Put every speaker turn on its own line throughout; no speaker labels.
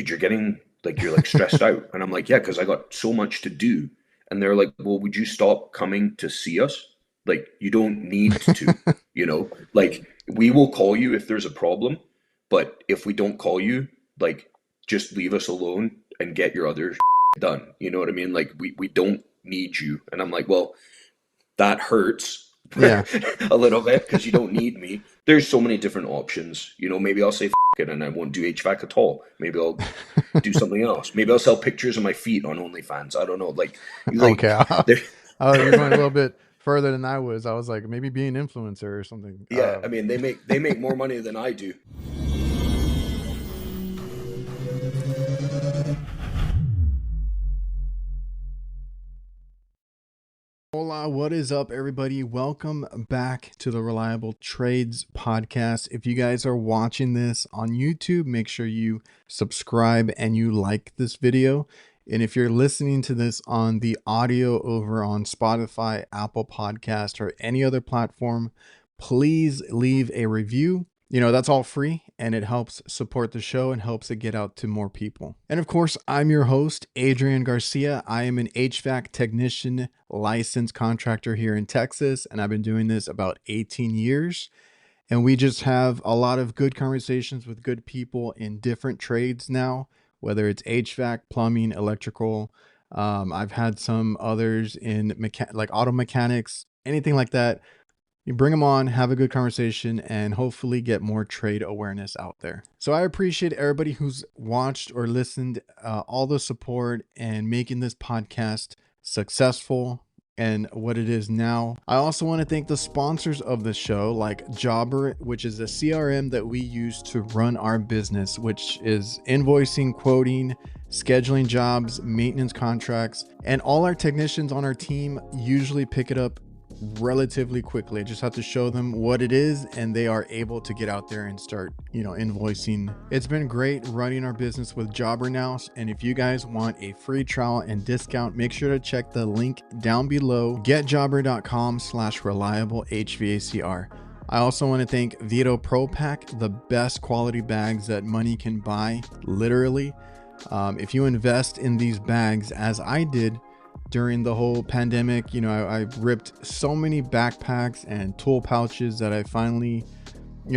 dude, you're like stressed out. And I'm like, yeah, because I got so much to do. And they're like, well, would you stop coming to see us? Like, you don't need to, like we will call you if there's a problem, but if we don't call you, like, just leave us alone and get your other done. You know what I mean? Like, we don't need you. And I'm like, well, that hurts
Yeah.
a little bit because you don't need me. There's so many different options. Maybe I'll say it and I won't do HVAC at all. Maybe I'll do something else. Maybe I'll sell pictures of my feet on OnlyFans. I don't know. Like
Okay.
there.
Oh, you're going a little bit further than I was. I was like, maybe be an influencer or something.
Yeah, I mean they make more money than I do.
Hola, what is up, everybody? Welcome back to the Reliable Trades podcast. If you guys are watching this on YouTube, make sure you subscribe and you like this video. And if you're listening to this on the audio over on Spotify, Apple Podcast, or any other platform, please leave a review. That's all free and it helps support the show and helps it get out to more people. And of course, I'm your host, Adrian Garcia. I am an HVAC technician, licensed contractor here in Texas, and I've been doing this about 18 years. And we just have a lot of good conversations with good people in different trades now, whether it's HVAC, plumbing, electrical. I've had some others in like auto mechanics, anything like that. You bring them on, have a good conversation, and hopefully get more trade awareness out there. So I appreciate everybody who's watched or listened, all the support and making this podcast successful and what it is now. I also want to thank the sponsors of the show, like Jobber, which is a CRM that we use to run our business, which is invoicing, quoting, scheduling jobs, maintenance contracts, and all our technicians on our team usually pick it up relatively quickly. I just have to show them what it is and they are able to get out there and start, invoicing. It's been great running our business with Jobber now. And if you guys want a free trial and discount, make sure to check the link down below, getjobber.com/reliable HVACR. I also want to thank Vito Pro Pack, the best quality bags that money can buy, literally. If you invest in these bags, as I did, during the whole pandemic, I ripped so many backpacks and tool pouches that I finally,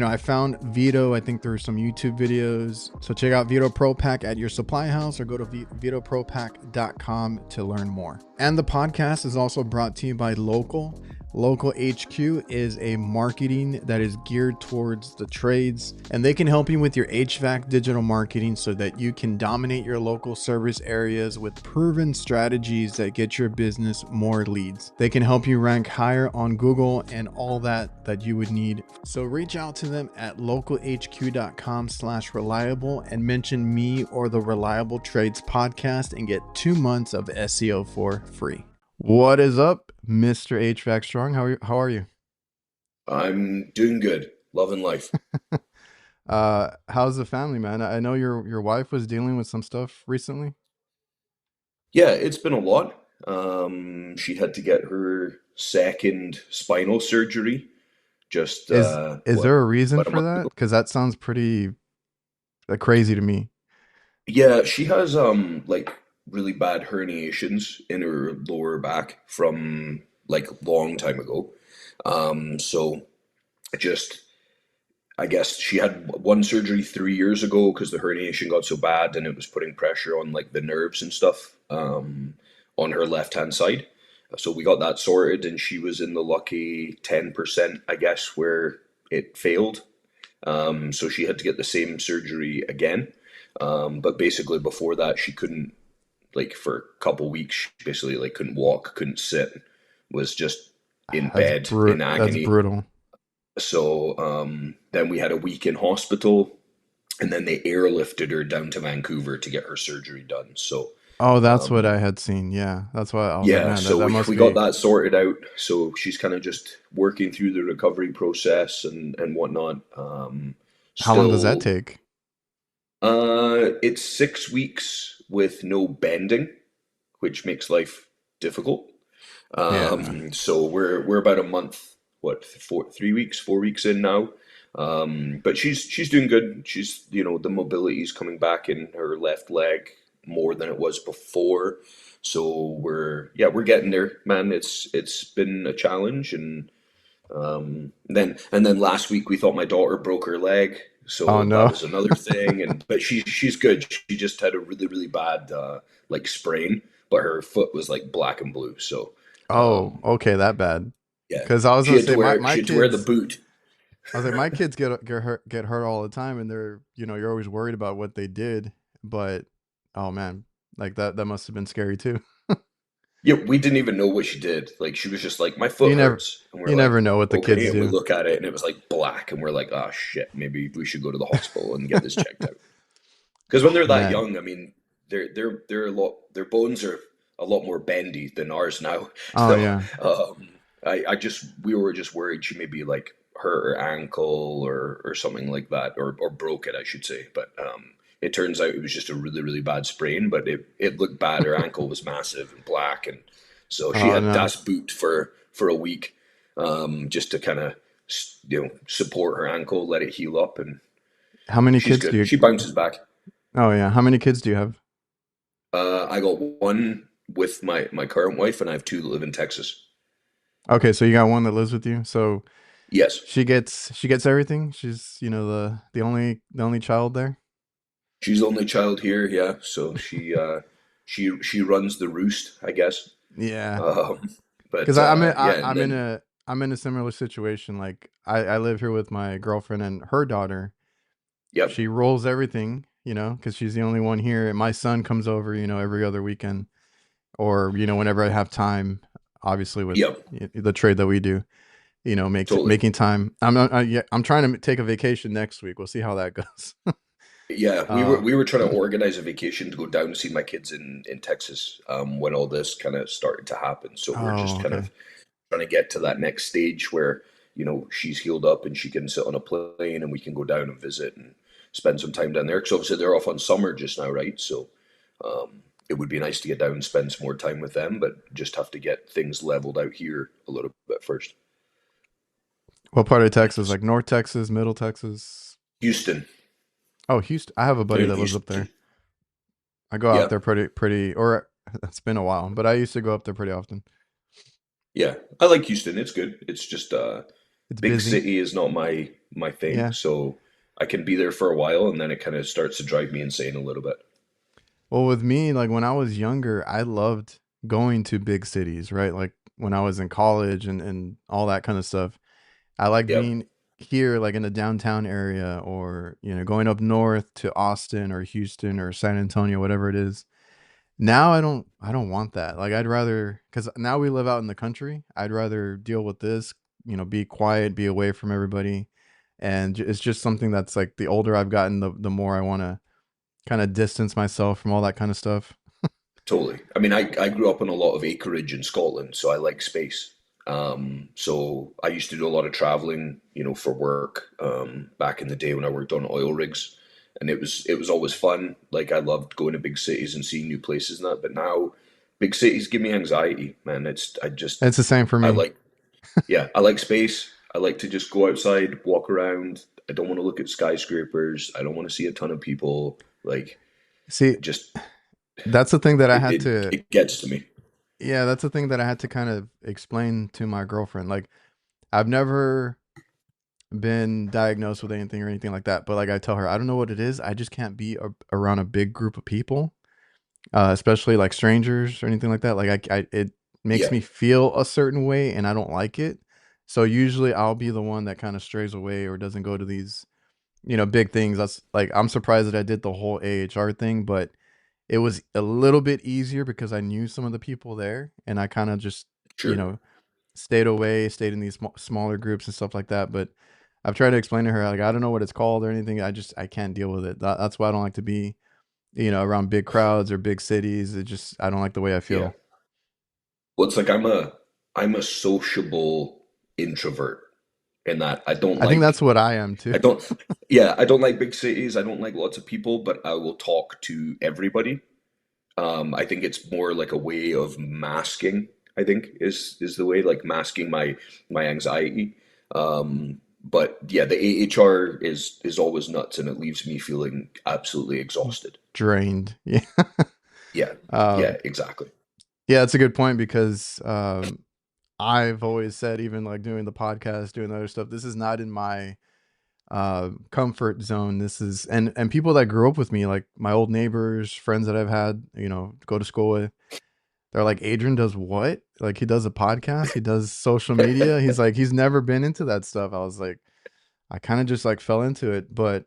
I found Vito. I think there were some YouTube videos. So check out Vito Pro Pack at your supply house or go to vitopropack.com to learn more. And the podcast is also brought to you by Local. Local HQ is a marketing that is geared towards the trades, and they can help you with your HVAC digital marketing so that you can dominate your local service areas with proven strategies that get your business more leads. They can help you rank higher on Google and all that you would need. So reach out to them at localhq.com/reliable and mention me or the Reliable Trades podcast and get 2 months of SEO for free. What is up, Mr. HVAC Strong? How are you?
I'm doing good, loving life.
How's the family, man? I know your wife was dealing with some stuff recently.
Yeah, it's been a lot. She had to get her second spinal surgery just
Is there a reason
about a
for
month
that?
ago.
Because that sounds pretty crazy to me.
Yeah, she has like really bad herniations in her lower back from like long time ago. So just I guess she had one surgery 3 years ago because the herniation got so bad and it was putting pressure on like the nerves and stuff on her left hand side. So we got that sorted, and she was in the lucky 10%, I guess, where it failed. So she had to get the same surgery again. But basically, before that, she couldn't, like, for a couple weeks, she basically like couldn't walk, couldn't sit, was just in bed in
That's
agony.
brutal.
So then we had a week in hospital, and then they airlifted her down to Vancouver to get her surgery done. So
Oh, that's what
um,
I had seen. Yeah, that's why I was like,
yeah,
man,
so
that
we,
must
we got
be.
that sorted out. So she's kind of just working through the recovery process and whatnot.
How long does that
Still,
take?
it's 6 weeks with no bending, which makes life difficult.
Yeah.
So we're about a month, what, 3 weeks, 4 weeks in now. But she's doing good. She's, the mobility's coming back in her left leg more than it was before. So we're getting there, man. It's been a challenge, and then last week we thought my daughter broke her leg,
Oh
so that
no.
was another thing. And but she's good. She just had a really really bad like sprain, but her foot was like black and blue. So
Oh, okay, that bad.
yeah,
Because I was
she
gonna
had to
say
wear
my
she had to wear the
kids.
boot.
I was like, my kids get hurt all the time, and they're you're always worried about what they did. But oh man, like that must have been scary too.
Yeah, we didn't even know what she did. Like she was just like, my foot
You never
hurts, and we're
you never
like,
know what the
okay.
kids
And we
do.
look at it, and it was like black, and we're like, oh shit, maybe we should go to the hospital and get this checked out. Because when
Oh
they're that
man.
young, I mean, they're a lot. Their bones are a lot more bendy than ours now.
Oh
So
yeah.
we were just worried she maybe like hurt her ankle or something like that, or broke it, I should say. But it turns out it was just a really really bad sprain. But it looked bad. Her ankle was massive and black, and so she
Oh
had
no.
das Boot for a week, just to kind of support her ankle, let it heal up, and
How many
she's
kids do
good.
you?
She bounces back.
Oh yeah. How many kids do you have?
I got one with my current wife, and I have two that live in Texas.
Okay, so you got one that lives with you. So
Yes,
she gets everything. She's the only child there.
she's the only child here. Yeah, so she runs the roost, I guess.
Yeah.
Um,
Because
but
I'm in,
yeah, and
I'm in
then
a similar situation. Like I live here with my girlfriend and her daughter.
yep,
She rolls everything, because she's the only one here. And my son comes over, every other weekend, or whenever I have time. Obviously, with
yep,
the trade that we do,
totally.
making time. I'm trying to take a vacation next week. We'll see how that goes.
Yeah, we were
uh,
we were trying to organize a vacation to go down and see my kids in Texas, when all this kind of started to happen. So we're
oh,
just kind
okay.
of trying to get to that next stage where she's healed up and she can sit on a plane and we can go down and visit and spend some time down there, because obviously they're off on summer just now, right? So it would be nice to get down and spend some more time with them, but just have to get things leveled out here a little bit first.
What part of Texas? Like North Texas, Middle Texas?
Houston.
Oh, Houston. I have a
They're
buddy
in
that lives up there.
Houston.
I go out
Yeah,
there pretty, or it's been a while, but I used to go up there pretty often.
yeah, I like Houston. It's good. It's just
It's
big
busy.
city is not my thing,
Yeah.
so I can be there for a while and then it kind of starts to drive me insane a little bit.
Well, with me, like when I was younger, I loved going to big cities, right? Like when I was in college and all that kind of stuff. I liked
Yep,
being here, like in the downtown area, or, going up north to Austin or Houston or San Antonio, whatever it is. Now I don't want that. Like I'd rather, cuz now we live out in the country. I'd rather deal with this, be quiet, be away from everybody. And it's just something that's like the older I've gotten, the more I want to kind of distance myself from all that kind of stuff.
totally. I mean, I grew up in a lot of acreage in Scotland, so I like space. So I used to do a lot of traveling, for work, back in the day when I worked on oil rigs, and it was always fun. Like I loved going to big cities and seeing new places and that. But now, big cities give me anxiety, man.
It's the same for
I
me.
like Yeah, I like space. I like to just go outside, walk around. I don't want to look at skyscrapers. I don't want to see a ton of people. Like,
See,
just
that's the thing that I
it
had
it,
to
it gets to me.
yeah, that's the thing that I had to kind of explain to my girlfriend. Like I've never been diagnosed with anything or anything like that, but like I tell her, I don't know what it is. I just can't be around a big group of people, especially like strangers or anything like that. Like it makes
Yeah,
me feel a certain way, and I don't like it. So usually I'll be the one that kind of strays away or doesn't go to these, big things. That's like I'm surprised that I did the whole AHR thing, but it was a little bit easier because I knew some of the people there, and I kind of just, you
sure.
know, stayed away, stayed in these smaller groups and stuff like that. But I've tried to explain to her, like, I don't know what it's called or anything. I can't deal with it. That's why I don't like to be, around big crowds or big cities. I don't like the way I
Yeah.
feel.
Well, it's like I'm a sociable introvert in that I don't
I think that's
like
what I am too.
I don't yeah, I don't like big cities. I don't like lots of people, but I will talk to everybody. I think it's more like a way of masking, I think is the way, like masking my anxiety. But yeah, the HR is always nuts, and it leaves me feeling absolutely exhausted.
Drained. Yeah.
Yeah, yeah,
um,
exactly.
yeah, that's a good point because I've always said, even like doing the podcast, doing the other stuff, this is not in my comfort zone. This is, and people that grew up with me, like my old neighbors, friends that I've had, go to school with, they're like, Adrian does what? Like, he does a podcast, he does social media. He's like, he's never been into that stuff. I was like, I kind of just like fell into it. But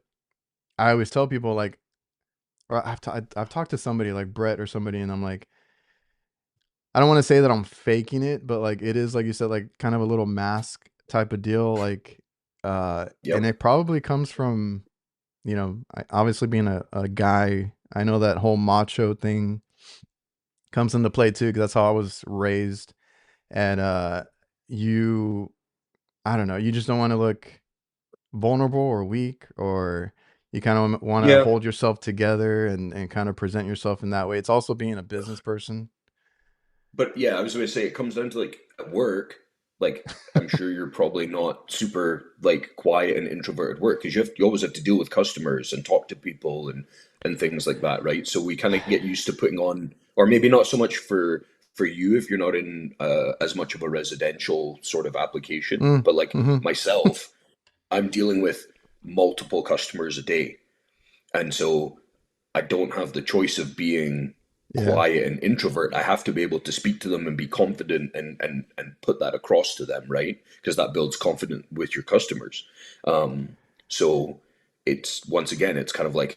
I always tell people like, or I've talked to somebody like Brett or somebody, and I'm like, I don't want to say that I'm faking it, but like it is, like you said, like kind of a little mask type of deal. Like, and
Yep.
it probably comes from, obviously being a guy. I know that whole macho thing comes into play too, because that's how I was raised. And you, I don't know, you just don't want to look vulnerable or weak, or you kind of want to
Yeah,
hold yourself together and kind of present yourself in that way. It's also being a business person.
but yeah, I was going to say it comes down to like at work. Like I'm sure you're probably not super like quiet and introverted at work because you always have to deal with customers and talk to people and things like that, right? So we kind of get used to putting on, or maybe not so much for you if you're not in as much of a residential sort of application,
Mm,
but like
hmm.
myself, I'm dealing with multiple customers a day, and so I don't have the choice of being
Yeah.
quiet and introvert. I have to be able to speak to them and be confident and put that across to them, right? Because that builds confidence with your customers. So it's once again, it's kind of like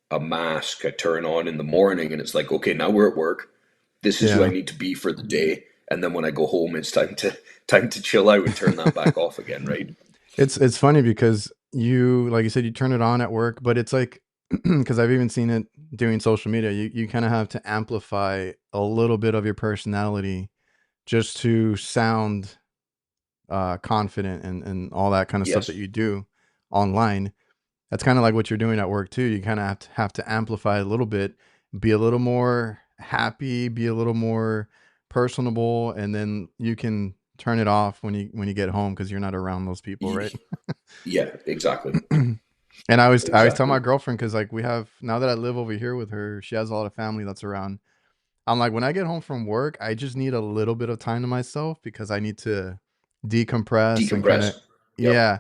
a mask I turn on in the morning, and it's like, okay, now we're at work. This is who I
Yeah.
need to be for the day, and then when I go home, it's time to chill out and turn that back off again, right?
It's funny because you, like you said, you turn it on at work, but it's like, because I've even seen it doing social media. You kind of have to amplify a little bit of your personality just to sound confident and all that kind of stuff that
Yes.
you do online. That's kind of like what you're doing at work too. You kind of have to amplify a little bit, be a little more happy, be a little more personable, and then you can turn it off when you get home because you're not around those people, right?
Yeah, exactly.
And I always tell my
Exactly.
girlfriend, because like we have, now that I live over here with her, she has a lot of family that's around. I'm like, when I get home from work, I just need a little bit of time to myself because I need to decompress and kind of,
Decompress. Yep.
yeah,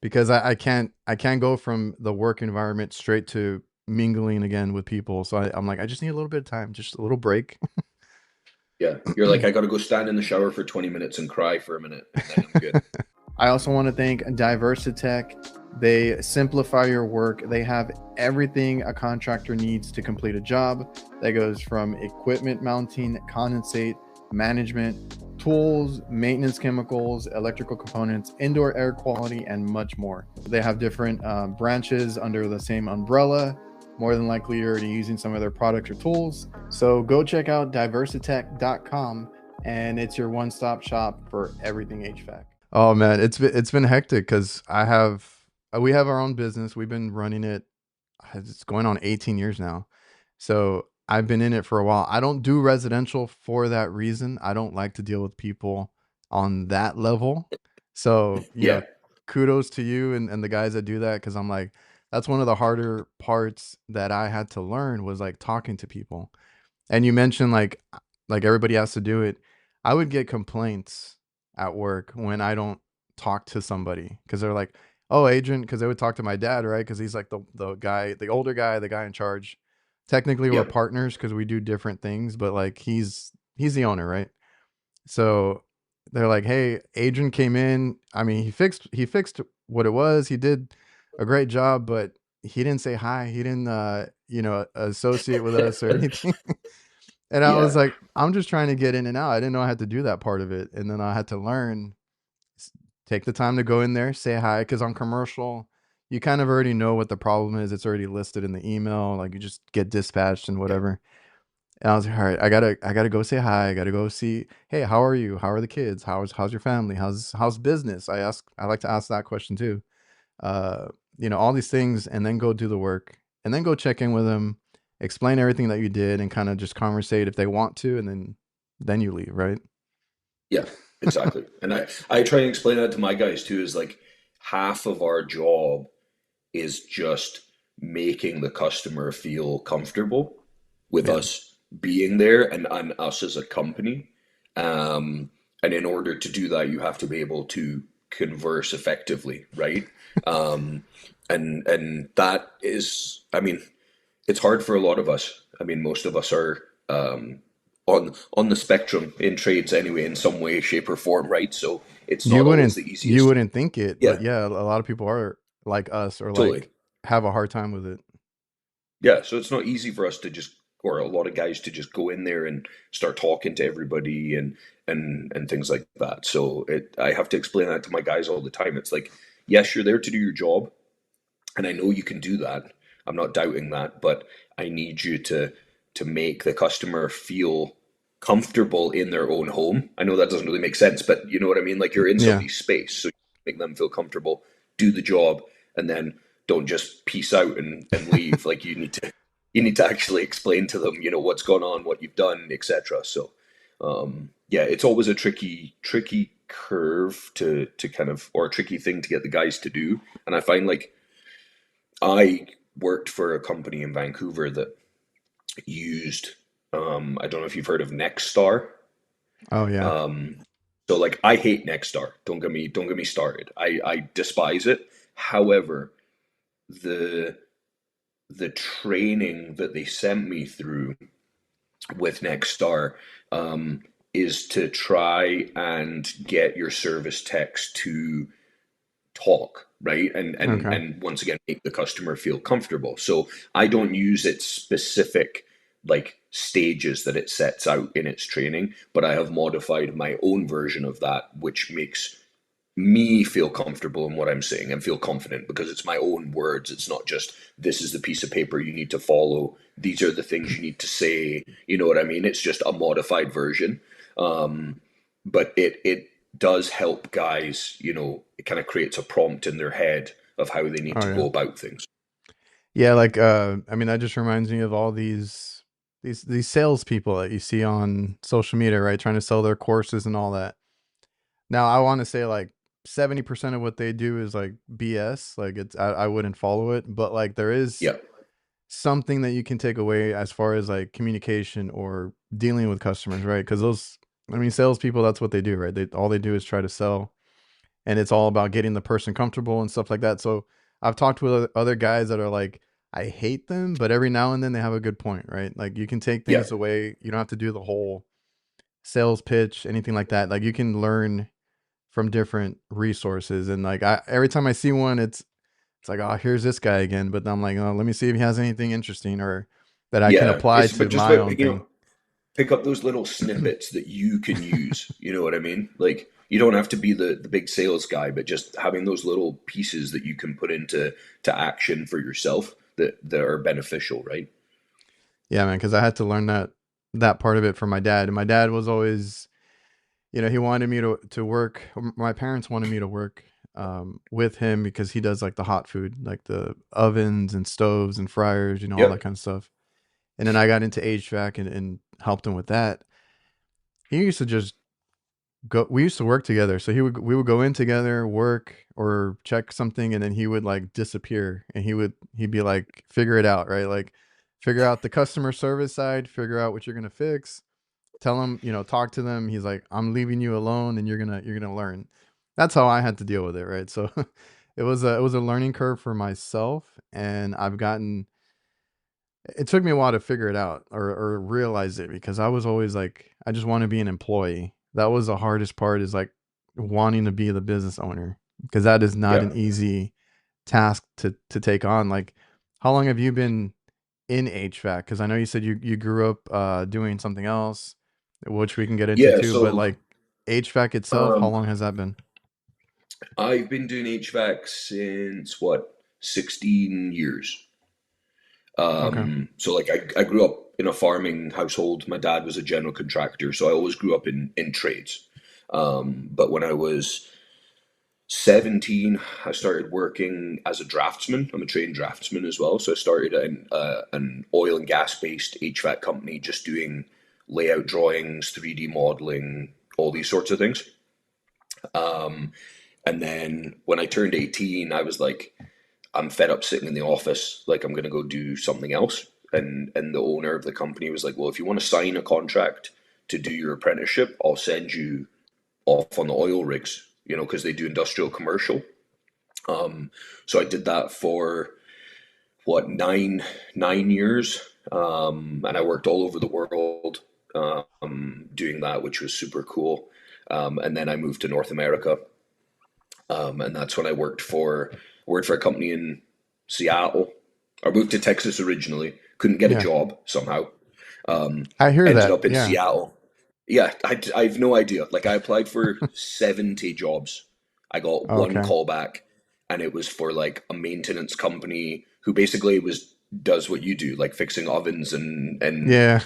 because I can't go from the work environment straight to mingling again with people. So I'm like, I just need a little bit of time, just a little break.
Yeah. You're like, I gotta go stand in the shower for 20 minutes and cry for a minute, and then I'm good.
I also want to thank Diversitech. They simplify your work. They have everything a contractor needs to complete a job. That goes from equipment mounting, condensate, management, tools, maintenance chemicals, electrical components, indoor air quality, and much more. They have different branches under the same umbrella. More than likely, you're already using some of their products or tools. So go check out diversitech.com, and it's your one-stop shop for everything HVAC. Oh man, it's been hectic because we have our own business. We've been running it. It's going on 18 years now. So I've been in it for a while. I don't do residential for that reason. I don't like to deal with people on that level. So,
Yeah.
kudos to you and the guys that do that, because I'm like, that's one of the harder parts that I had to learn, was like talking to people. And you mentioned like everybody has to do it. I would get complaints at work when I don't talk to somebody, because they're like, "Oh, agent," because they would talk to my dad, right? Because he's like the guy, the older guy, the guy in charge. Technically, we're
Yep.
partners because we do different things, but like he's the owner, right? So they're like, "Hey, Adrian came in. I mean, he fixed what it was. He did a great job, but he didn't say hi. He didn't associate with us or anything." And I was
Yeah.
like, I'm just trying to get in and out. I didn't know I had to do that part of it. And then I had to learn, take the time to go in there, say hi. Cause on commercial, you kind of already know what the problem is. It's already listed in the email. Like, you just get dispatched and
Yeah.
whatever. And I was like, all right, I gotta go say hi. I gotta go see, hey, how are you? How are the kids? How's your family? How's business? I like to ask that question too. Uh, all these things, and then go do the work, and then go check in with them, explain everything that you did, and kind of just conversate if they want to, and then you leave, right?
Yeah. Exactly. And I try and explain that to my guys too, is like, half of our job is just making the customer feel comfortable with
Yeah.
us being there and us as a company. Um, and in order to do that, you have to be able to converse effectively, right? Um, and that is, I mean, it's hard for a lot of us. I mean, most of us are on the spectrum in trades anyway, in some way, shape, or form, right? So it's
You
not always
wouldn't
the
you
easiest.
wouldn't think it,
Yeah,
but yeah, a lot of people are like us or
totally.
like have a hard time with it.
Yeah, so it's not easy for us to just, or a lot of guys to just go in there and start talking to everybody and things like that. So I have to explain that to my guys all the time. It's like, yes, you're there to do your job, and I know you can do that. I'm not doubting that, but I need you to make the customer feel comfortable in their own home. I know that doesn't really make sense, but you know what I mean? Like you're in
Yeah.
somebody's space, so you make them feel comfortable, do the job, and then don't just peace out and leave. Like you need to actually explain to them, what's going on, what you've done, etc. So yeah, it's always a tricky curve to kind of, or a tricky thing to get the guys to do. And I find like I worked for a company in Vancouver that used, I don't know if you've heard of Nexstar.
Oh yeah.
So like I hate Nexstar. Don't get me started. I despise it. However, the the training that they sent me through with Nexstar um, is to try and get your service techs to talk, right? And
Okay.
and once again make the customer feel comfortable. So I don't use its specific like stages that it sets out in its training, but I have modified my own version of that, which makes me feel comfortable in what I'm saying and feel confident because it's my own words. It's not just this is the piece of paper you need to follow. These are the things you need to say. You know what I mean? It's just a modified version. But it does help guys, it kind of creates a prompt in their head of how they need
Oh
to
yeah.
go about things.
Yeah, like I mean that just reminds me of all these salespeople that you see on social media, right? Trying to sell their courses and all that. Now I want to say like 70% of what they do is like BS. Like I wouldn't follow it, but like there is
Yeah.
something that you can take away as far as like communication or dealing with customers, right? Because those, I mean, salespeople, that's what they do, right? They all they do is try to sell, and it's all about getting the person comfortable and stuff like that. So I've talked with other guys that are like, I hate them, but every now and then they have a good point, right? Like you can take
Yeah.
things away. You don't have to do the whole sales pitch, anything like that. Like you can learn from different resources, and like every time I see one, it's like, oh, here's this guy again. But I'm like, oh, let me see if he has anything interesting or that I can
Yeah.
apply
It's
to
but just
my
about,
own thing.
pick up those little snippets that you can use. You know what I mean? Like you don't have to be the big sales guy, but just having those little pieces that you can put into action for yourself that are beneficial, right?
Yeah, man, because I had to learn that part of it from my dad. And my dad was always, he wanted me to work. My parents wanted me to work with him because he does like the hot food, like the ovens and stoves and fryers, all that
Yep.
kind of stuff. And then I got into HVAC and helped him with that. He used to just go. We used to work together, so we would go in together, work or check something, and then he would like disappear, and he'd be like, figure it out, right? Like, figure out the customer service side, figure out what you're gonna fix, tell him, talk to them. He's like, I'm leaving you alone, and you're gonna learn. That's how I had to deal with it, right? So it was a learning curve for myself, and I've gotten. It took me a while to figure it out or realize it because I was always like, I just want to be an employee. That was the hardest part is like wanting to be the business owner because that is not
Yeah.
an easy task to take on. Like, how long have you been in HVAC? Because I know you said you grew up doing something else, which we can get into
Yeah.
too. But
So
like HVAC itself, how
um,
long has that been?
I've been doing HVAC since what, 16 years.
Okay.
So like I grew up in a farming household. My dad was a general contractor, so I always grew up in trades. But when I was 17, I started working as a draftsman. I'm a trained draftsman as well. So I started an oil and gas based HVAC company, just doing layout drawings, 3D modeling, all these sorts of things. And then when I turned 18, I was like, I'm fed up sitting in the office. Like, I'm going to go do something else. And the owner of the company was like, well, if you want to sign a contract to do your apprenticeship, I'll send you off on the oil rigs, because they do industrial commercial. So I did that for what, nine years, and I worked all over the world doing that, which was super cool. And then I moved to North America, and that's when I worked for a company in Seattle. I moved to Texas originally, couldn't get a
Yeah.
job somehow.
I hear
Ended
that.
up in
Yeah.
Seattle. Yeah, I have no idea. Like, I applied for 70 jobs. I got one
Okay.
call back, and it was for like a maintenance company who basically does what you do, like fixing ovens and
Yeah.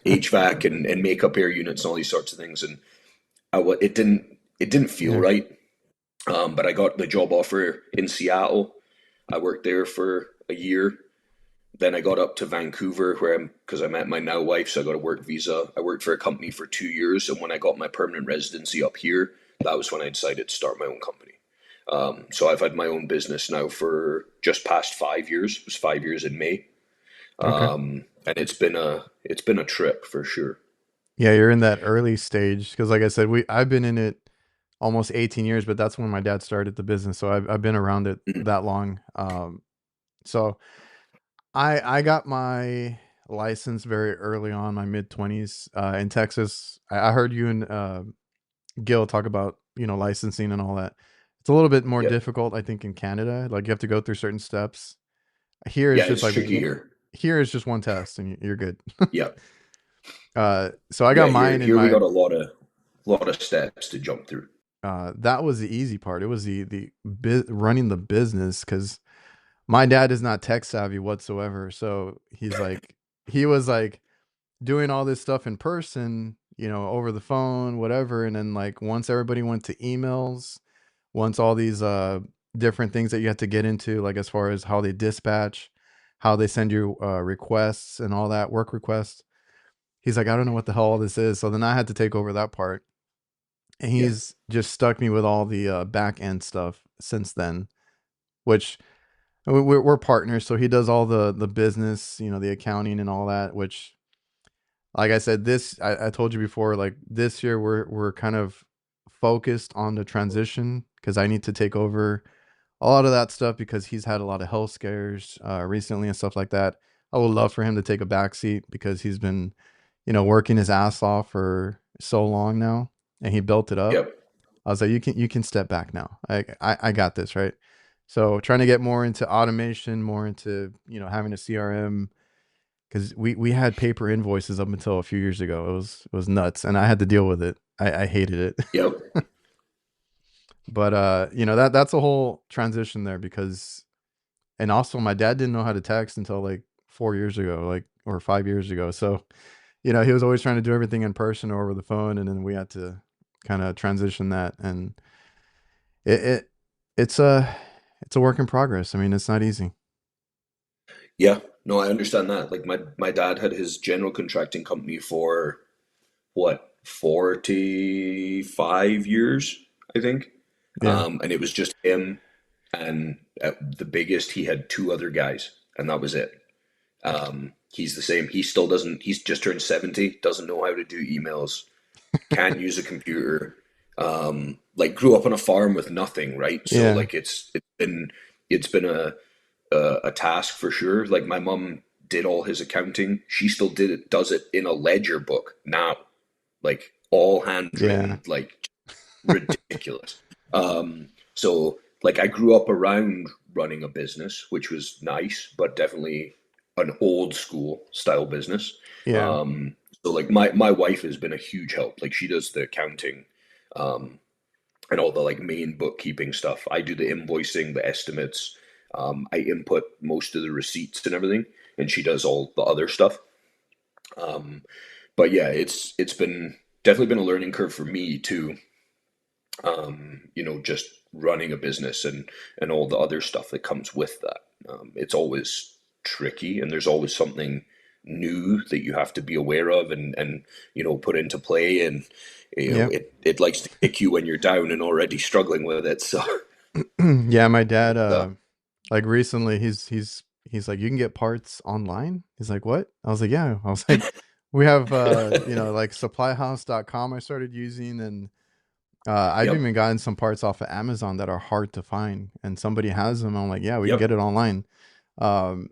HVAC and makeup air units and all these sorts of things. And it didn't feel
Yeah.
right. But I got the job offer in Seattle. I worked there for a year. Then I got up to Vancouver, because I met my now wife, so I got a work visa. I worked for a company for 2 years, and when I got my permanent residency up here, that was when I decided to start my own company. So I've had my own business now for just past 5 years. It was 5 years in May,
Okay.
and it's been a trip for sure.
Yeah, you're in that early stage because, like I said, I've been in it almost 18 years, but that's when my dad started the business, so I've been around it
Mhm.
that long. So I got my license very early on, my mid 20s, in Texas. I heard you and Gil talk about licensing and all that. It's a little bit more
Yeah,
difficult, I think, in Canada. Like you have to go through certain steps. Here is
yeah,
just
it's
like
tricky here.
here is just one test and you're good.
Yeah,
So I
yeah,
got
here
mine in
here we
my
got a lot of steps to jump through.
that was the easy part. It was the running the business because my dad is not tech savvy whatsoever. So he was like doing all this stuff in person, over the phone, whatever. And then like once everybody went to emails, once all these different things that you have to get into, like as far as how they dispatch, how they send you requests and all that work requests. He's like, I don't know what the hell all this is. So then I had to take over that part. And
Yeah,
he's just stuck me with all the back end stuff since then, which we're partners. So he does all the business, the accounting and all that, which like I said, I told you before, like this year we're kind of focused on the transition because I need to take over a lot of that stuff because he's had a lot of health scares recently and stuff like that. I would love for him to take a back seat because he's been, working his ass off for so long now, and he built it up.
yeah,
I was like, you can step back now. I got this right. So trying to get more into automation, more into having a CRM because we had paper invoices up until a few years ago. It was nuts, and I had to deal with it. I hated
yeah,
it. But that's a whole transition there because and also my dad didn't know how to text until like 4 years ago, like or 5 years ago. So, he was always trying to do everything in person or over the phone, and then we had to kind of transition that. And it, it it's a work in progress. I mean, it's not easy.
yeah. No, I understand that. Like, my dad had his general contracting company for what, 45 years, I think.
Yeah.
And it was just him, and at the biggest, he had two other guys, and that was it. He's the same. He still doesn't. He's just turned 70. Doesn't know how to do emails. Can't use a computer. Like, grew up on a farm with nothing, right? So
Yeah.
like it's been a task for sure. Like, my mom did all his accounting. She still does it in a ledger book now, like all
Yeah.
handwritten, like ridiculous. So like, I grew up around running a business, which was nice, but definitely an old school style business.
Yeah.
Um, so like, my wife has been a huge help. Like, she does the accounting, um, and all the like main bookkeeping stuff. I do the invoicing, the estimates. I input most of the receipts and everything, and she does all the other stuff. Um, but yeah, it's been definitely been a learning curve for me too. Just running a business and all the other stuff that comes with that. It's always tricky, and there's always something new that you have to be aware of and put into play, and
Yeah.
it likes to kick you when you're down and already struggling with it. So
Yeah, my dad
uh,
like recently he's like, you can get parts online. He's like, what? I was like, yeah. I was like, we have like supplyhouse.com I started using, and I've
yep,
even gotten some parts off of Amazon that are hard to find, and somebody has them. I'm like, yeah, we can get
yep,
it online. Um,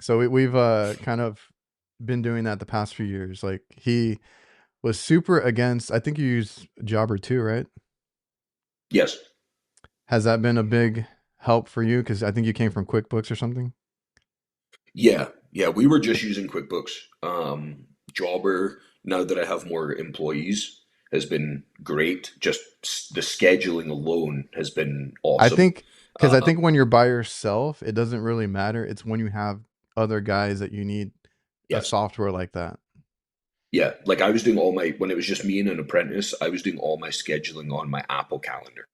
so we've kind of been doing that the past few years. Like he was super against. I think you use Jobber too, right?
yes.
Has that been a big help for you? Because I think you came from QuickBooks or something.
Yeah, yeah, we were just using QuickBooks. Jobber, now that I have more employees, has been great. Just the scheduling alone has been
I
awesome.
think because I think when you're by yourself, it doesn't really matter. It's when you have other guys that you need a
Yes.
software like that.
Yeah, like I was doing all my, when it was just me and an apprentice, I was doing all my scheduling on my Apple Calendar.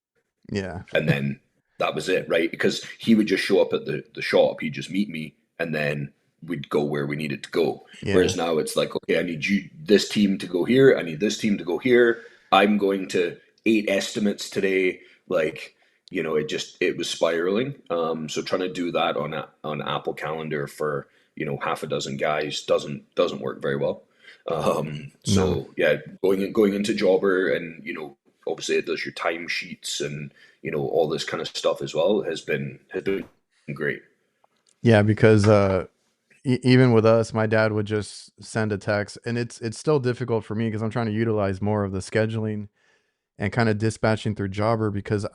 Yeah.
And then that was it, right? Because he would just show up at the shop, he'd just meet me, and then we'd go where we needed to go.
Yeah.
Whereas now it's like, okay, I need you this team to go here, I need this team to go here. I'm going to 8 estimates today. Like, it was spiraling. So trying to do that on Apple Calendar for half a dozen guys doesn't work very well.
No.
So yeah, going into Jobber, and obviously it does your time sheets and all this kind of stuff as well, has been great.
Yeah, because even with us, my dad would just send a text, and it's still difficult for me because I'm trying to utilize more of the scheduling and kind of dispatching through Jobber because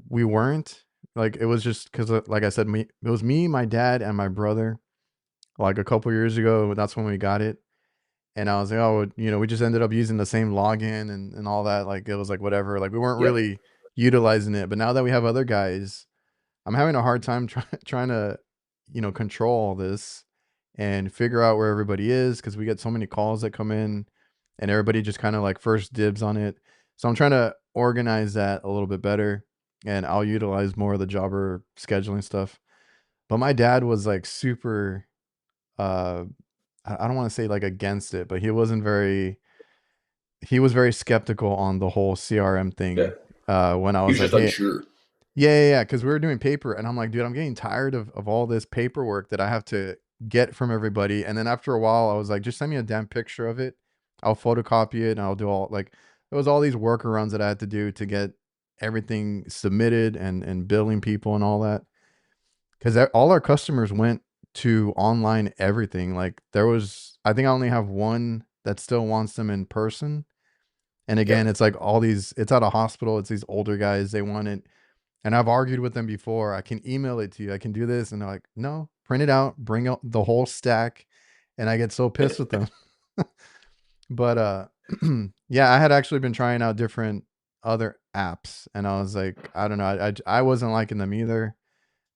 we weren't like it was just because like I said, it was me, my dad, and my brother. Like a couple years ago, that's when we got it. And I was like, oh, we just ended up using the same login and all that. Like it was like whatever. Like we weren't
Yep.
really utilizing it. But now that we have other guys, I'm having a hard time trying to, control all this and figure out where everybody is because we get so many calls that come in and everybody just kind of like first dibs on it. So I'm trying to organize that a little bit better, and I'll utilize more of the Jobber scheduling stuff. But my dad was like super, uh, I don't want to say like against it, but he was very skeptical on the whole CRM
Yeah.
thing. When I
He
was
was
like,
just
hey,
unsure.
yeah, because we were doing paper, and I'm like, dude, I'm getting tired of all this paperwork that I have to get from everybody. And then after a while, I was like, just send me a damn picture of it. I'll photocopy it, and I'll do all like there was all these workarounds that I had to do to get everything submitted and billing people and all that. Because all our customers went to online everything. Like there was, I think I only have one that still wants them in person. And again,
Yep.
it's like all these, it's at a hospital. It's these older guys. They want it. And I've argued with them before. I can email it to you. I can do this. And they're like, no, print it out, bring out the whole stack. And I get so pissed with them. But yeah, I had actually been trying out different other apps. And I was like, I don't know. I wasn't liking them either.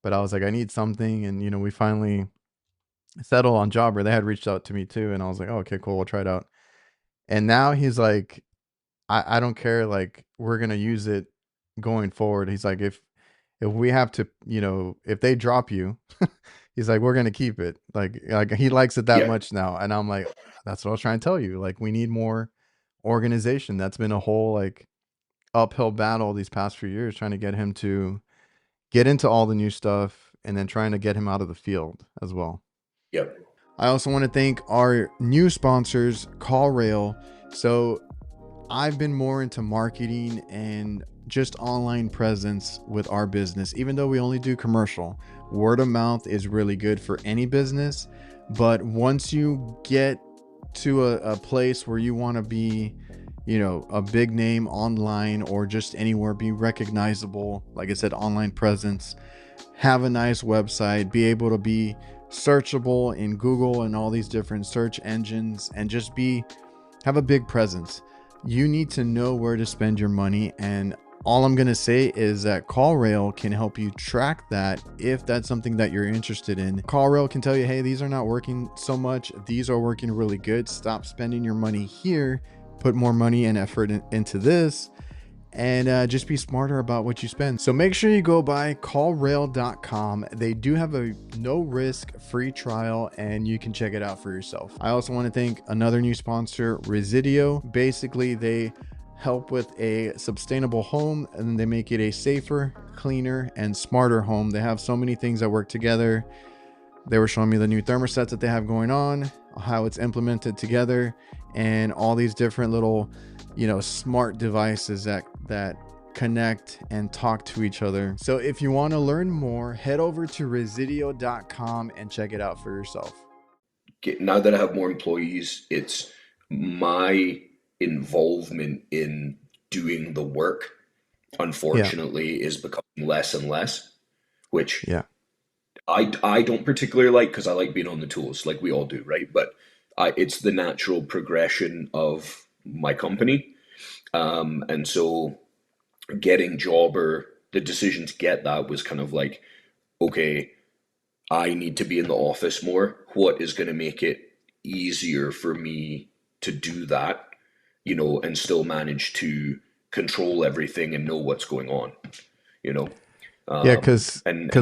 But I was like, I need something. And, we finally settled on Jobber. They had reached out to me too. And I was like, oh, okay, cool. We'll try it out. And now he's like, I don't care. Like, we're going to use it going forward. He's like, if we have to, if they drop you, he's like, we're gonna keep it. Like he likes it that
Yeah.
much now. And I'm like, that's what I was trying to tell you. Like we need more organization. That's been a whole like uphill battle these past few years trying to get him to get into all the new stuff and then trying to get him out of the field as well.
Yep.
I also want to thank our new sponsors, CallRail. So I've been more into marketing and just online presence with our business, even though we only do commercial. Word of mouth is really good for any business. But once you get to a place where you want to be, a big name online or just anywhere, be recognizable, like I said, online presence, have a nice website, be able to be searchable in Google and all these different search engines, and just have a big presence. You need to know where to spend your money. And all I'm going to say is that CallRail can help you track that if that's something that you're interested in. CallRail can tell you, hey, these are not working so much. These are working really good. Stop spending your money here. Put more money and effort into this. and just be smarter about what you spend. So make sure you go by callrail.com. They do have a no risk free trial and you can check it out for yourself. I also want to thank another new sponsor, Residio. Basically, they help with a sustainable home and they make it a safer, cleaner, and smarter home. They have so many things that work together. They were showing me the new thermostats that they have going on, how it's implemented together, and all these different little, smart devices that connect and talk to each other. So if you want to learn more, head over to residio.com and check it out for yourself.
Now that I have more employees, it's my involvement in doing the work,
Yeah.
unfortunately, is becoming less and less, which
Yeah.
I don't particularly like because I like being on the tools, like we all do, right? But it's the natural progression of my company. And so getting Jobber, the decision to get that was kind of like, okay, I need to be in the office more. What is going to make it easier for me to do that, and still manage to control everything and know what's going on, you know?
Yeah, because
And so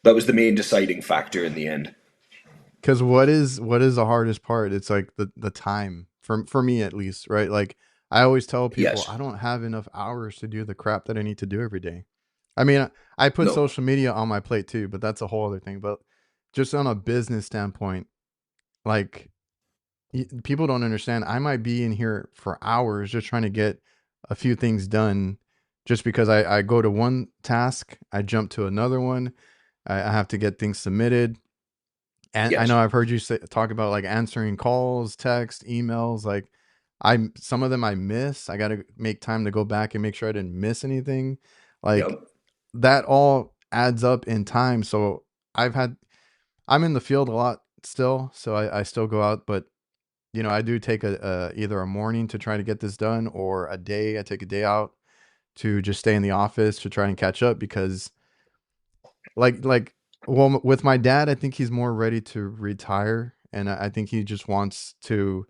that was the main deciding factor in the end.
what is the hardest part? It's like the time for me at least, right? Like I always tell people
Yes.
I don't have enough hours to do the crap that I need to do every day. I mean, I put
No.
social media on my plate too, but that's a whole other thing. But just on a business standpoint, like people don't understand. I might be in here for hours just trying to get a few things done just because I go to one task, I jump to another one. I have to get things submitted. And I know
Yes.
I've heard you talk about like answering calls, text, emails. Like some of them I miss. I got to make time to go back and make sure I didn't miss anything. Like
Yep.
that all adds up in time. So I've had, I'm in the field a lot still. So I still go out, but I do take either a morning to try to get this done or a day. I take a day out to just stay in the office to try and catch up because well, with my dad, I think he's more ready to retire. And I think he just wants to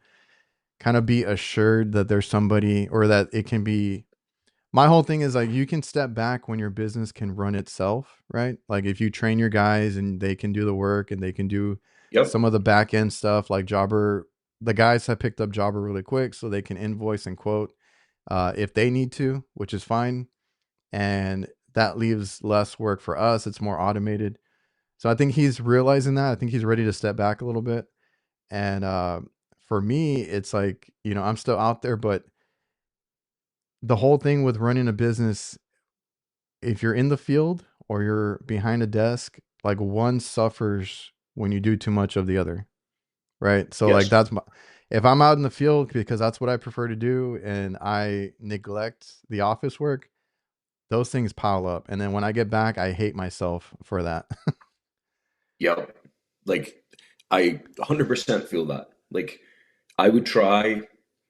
kind of be assured that there's somebody or that it can be. My whole thing is like you can step back when your business can run itself, right? Like if you train your guys and they can do the work and they can do
Yep.
some of the back end stuff like Jobber, the guys have picked up Jobber really quick so they can invoice and quote if they need to, which is fine. And that leaves less work for us. It's more automated. So I think he's realizing that. I think he's ready to step back a little bit. And for me, it's like, I'm still out there, but the whole thing with running a business, if you're in the field or you're behind a desk, like one suffers when you do too much of the other, right? So like
Yes.
if I'm out in the field because that's what I prefer to do and I neglect the office work, those things pile up. And then when I get back, I hate myself for that.
Yep. Like I 100% feel that. Like I would try.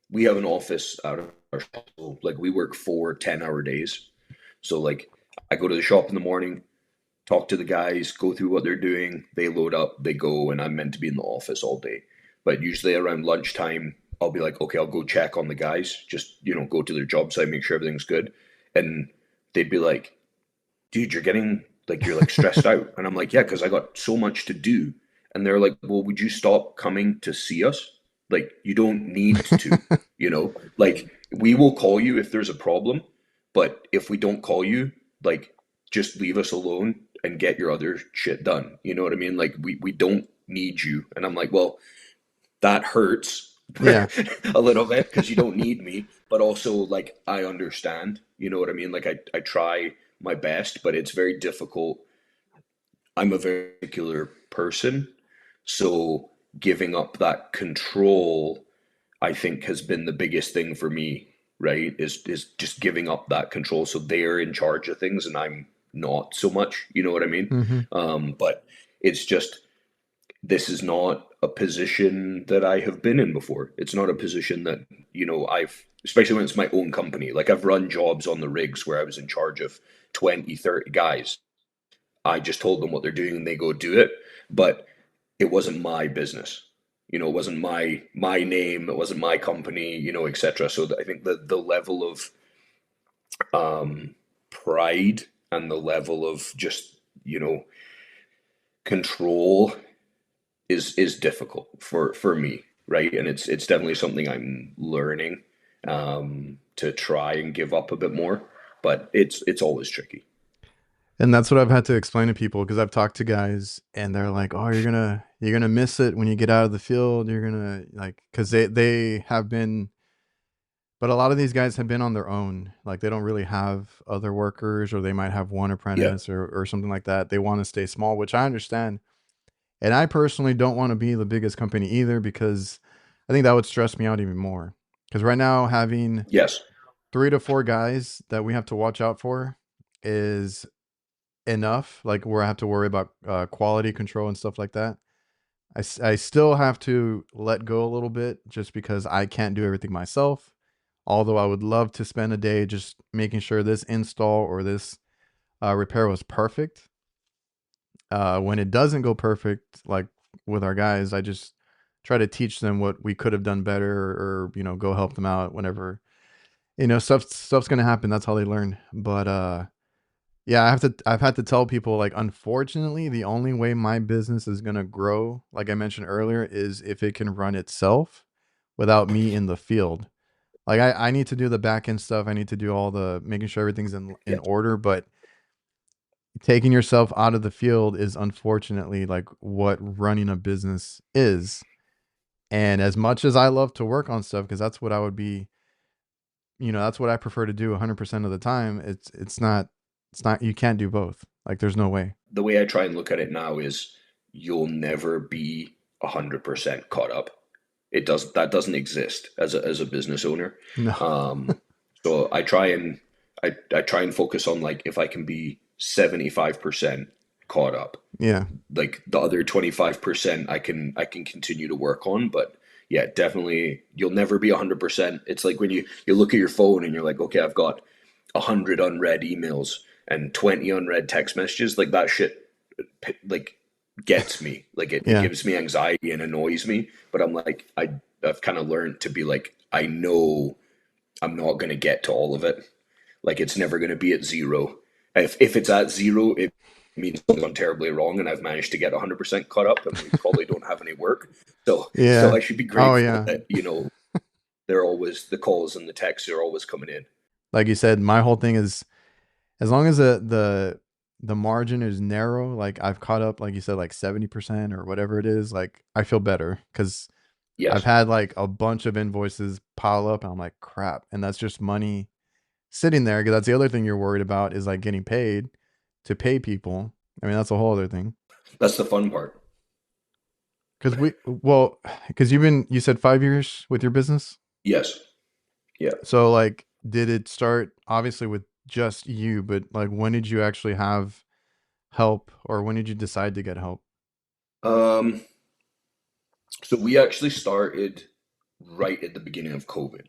We have an office out of our shop, so like we work 4 10-hour days. So like I go to the shop in the morning, talk to the guys, go through what they're doing, they load up, they go, and I'm meant to be in the office all day. But usually around lunchtime, I'll be like, okay, I'll go check on the guys, just go to their job site, make sure everything's good. And they'd be like, dude, you're like stressed out. And I'm like, yeah, because I got so much to do. And they're like, well, would you stop coming to see us? Like, you don't need to, like we will call you if there's a problem, but if we don't call you, like just leave us alone and get your other shit done. You know what I mean? Like we don't need you. And I'm like, well, that hurts
Yeah.
a little bit because you don't need me, but also like I understand, you know what I mean? Like I try my best, but it's very difficult. I'm a very particular person, so giving up that control, I think, has been the biggest thing for me, right? Is just giving up that control so they're in charge of things and I'm not so much, you know what I mean?
Hmm.
But it's just this is not a position that I have been in before. It's not a position that, I've, especially when it's my own company. Like I've run jobs on the rigs where I was in charge of 20, 30 guys. I just told them what they're doing and they go do it. But it wasn't my business. it wasn't my name, it wasn't my company, etc. So I think the level of pride and the level of just control is difficult for me, right? And it's definitely something I'm learning to try and give up a bit more, but it's always tricky.
And that's what I've had to explain to people because I've talked to guys and they're like, "Oh, you're gonna miss it when you get out of the field. You're gonna like because they have been, but a lot of these guys have been on their own. Like they don't really have other workers, or they might have one
Yeah.
apprentice or something like that. They want to stay small, which I understand. And I personally don't want to be the biggest company either because I think that would stress me out even more. Because right now having
Yes.
3 to 4 guys that we have to watch out for is enough, like where I have to worry about quality control and stuff like that. I still have to let go a little bit just because I can't do everything myself. Although I would love to spend a day just making sure this install or this repair was perfect. When it doesn't go perfect, like with our guys, I just try to teach them what we could have done better, or go help them out whenever stuff's gonna happen. That's how they learn. But yeah, I've had to tell people like unfortunately the only way my business is going to grow, like I mentioned earlier, is if it can run itself without me in the field. Like I need to do the back end stuff. I need to do all the making sure everything's in
Yes.
order, but taking yourself out of the field is unfortunately like what running a business is. And as much as I love to work on stuff because that's what I would be, that's what I prefer to do 100% of the time, it's not you can't do both. Like there's no way.
The way I try and look at it now is you'll never be 100% caught up. That doesn't exist as a business owner.
No.
Um, so I try and focus on like if I can be 75% caught up,
Yeah.
like the other 25% I can continue to work on. But yeah, definitely you'll never be 100%. It's like when you look at your phone and you're like, okay, I've got 100 unread emails and 20 unread text messages. Like that shit like gets me. Like it
Yeah.
gives me anxiety and annoys me. But I'm like I've kind of learned to be like, I know I'm not going to get to all of it. Like it's never going to be at zero. If it's at zero, it means something's gone terribly wrong, and I've managed to get 100% caught up, and we probably don't have any work. So
Yeah.
I should be
Oh
grateful
yeah.
that they're always the calls and the texts are always coming in.
Like you said, my whole thing is as long as the margin is narrow, like I've caught up, like you said, like 70% or whatever it is, like I feel better because I've
Yes,
had like a bunch of invoices pile up and I'm like, crap. And that's just money sitting there. Cause that's the other thing you're worried about is like getting paid to pay people. I mean, that's a whole other thing.
that's the fun part.
Cause cause you said 5 years with your business.
Yes, yeah.
So like, did it start obviously with just you, but like, when did you actually have help or when did you decide to get help?
Um, so we actually started right at the beginning of COVID,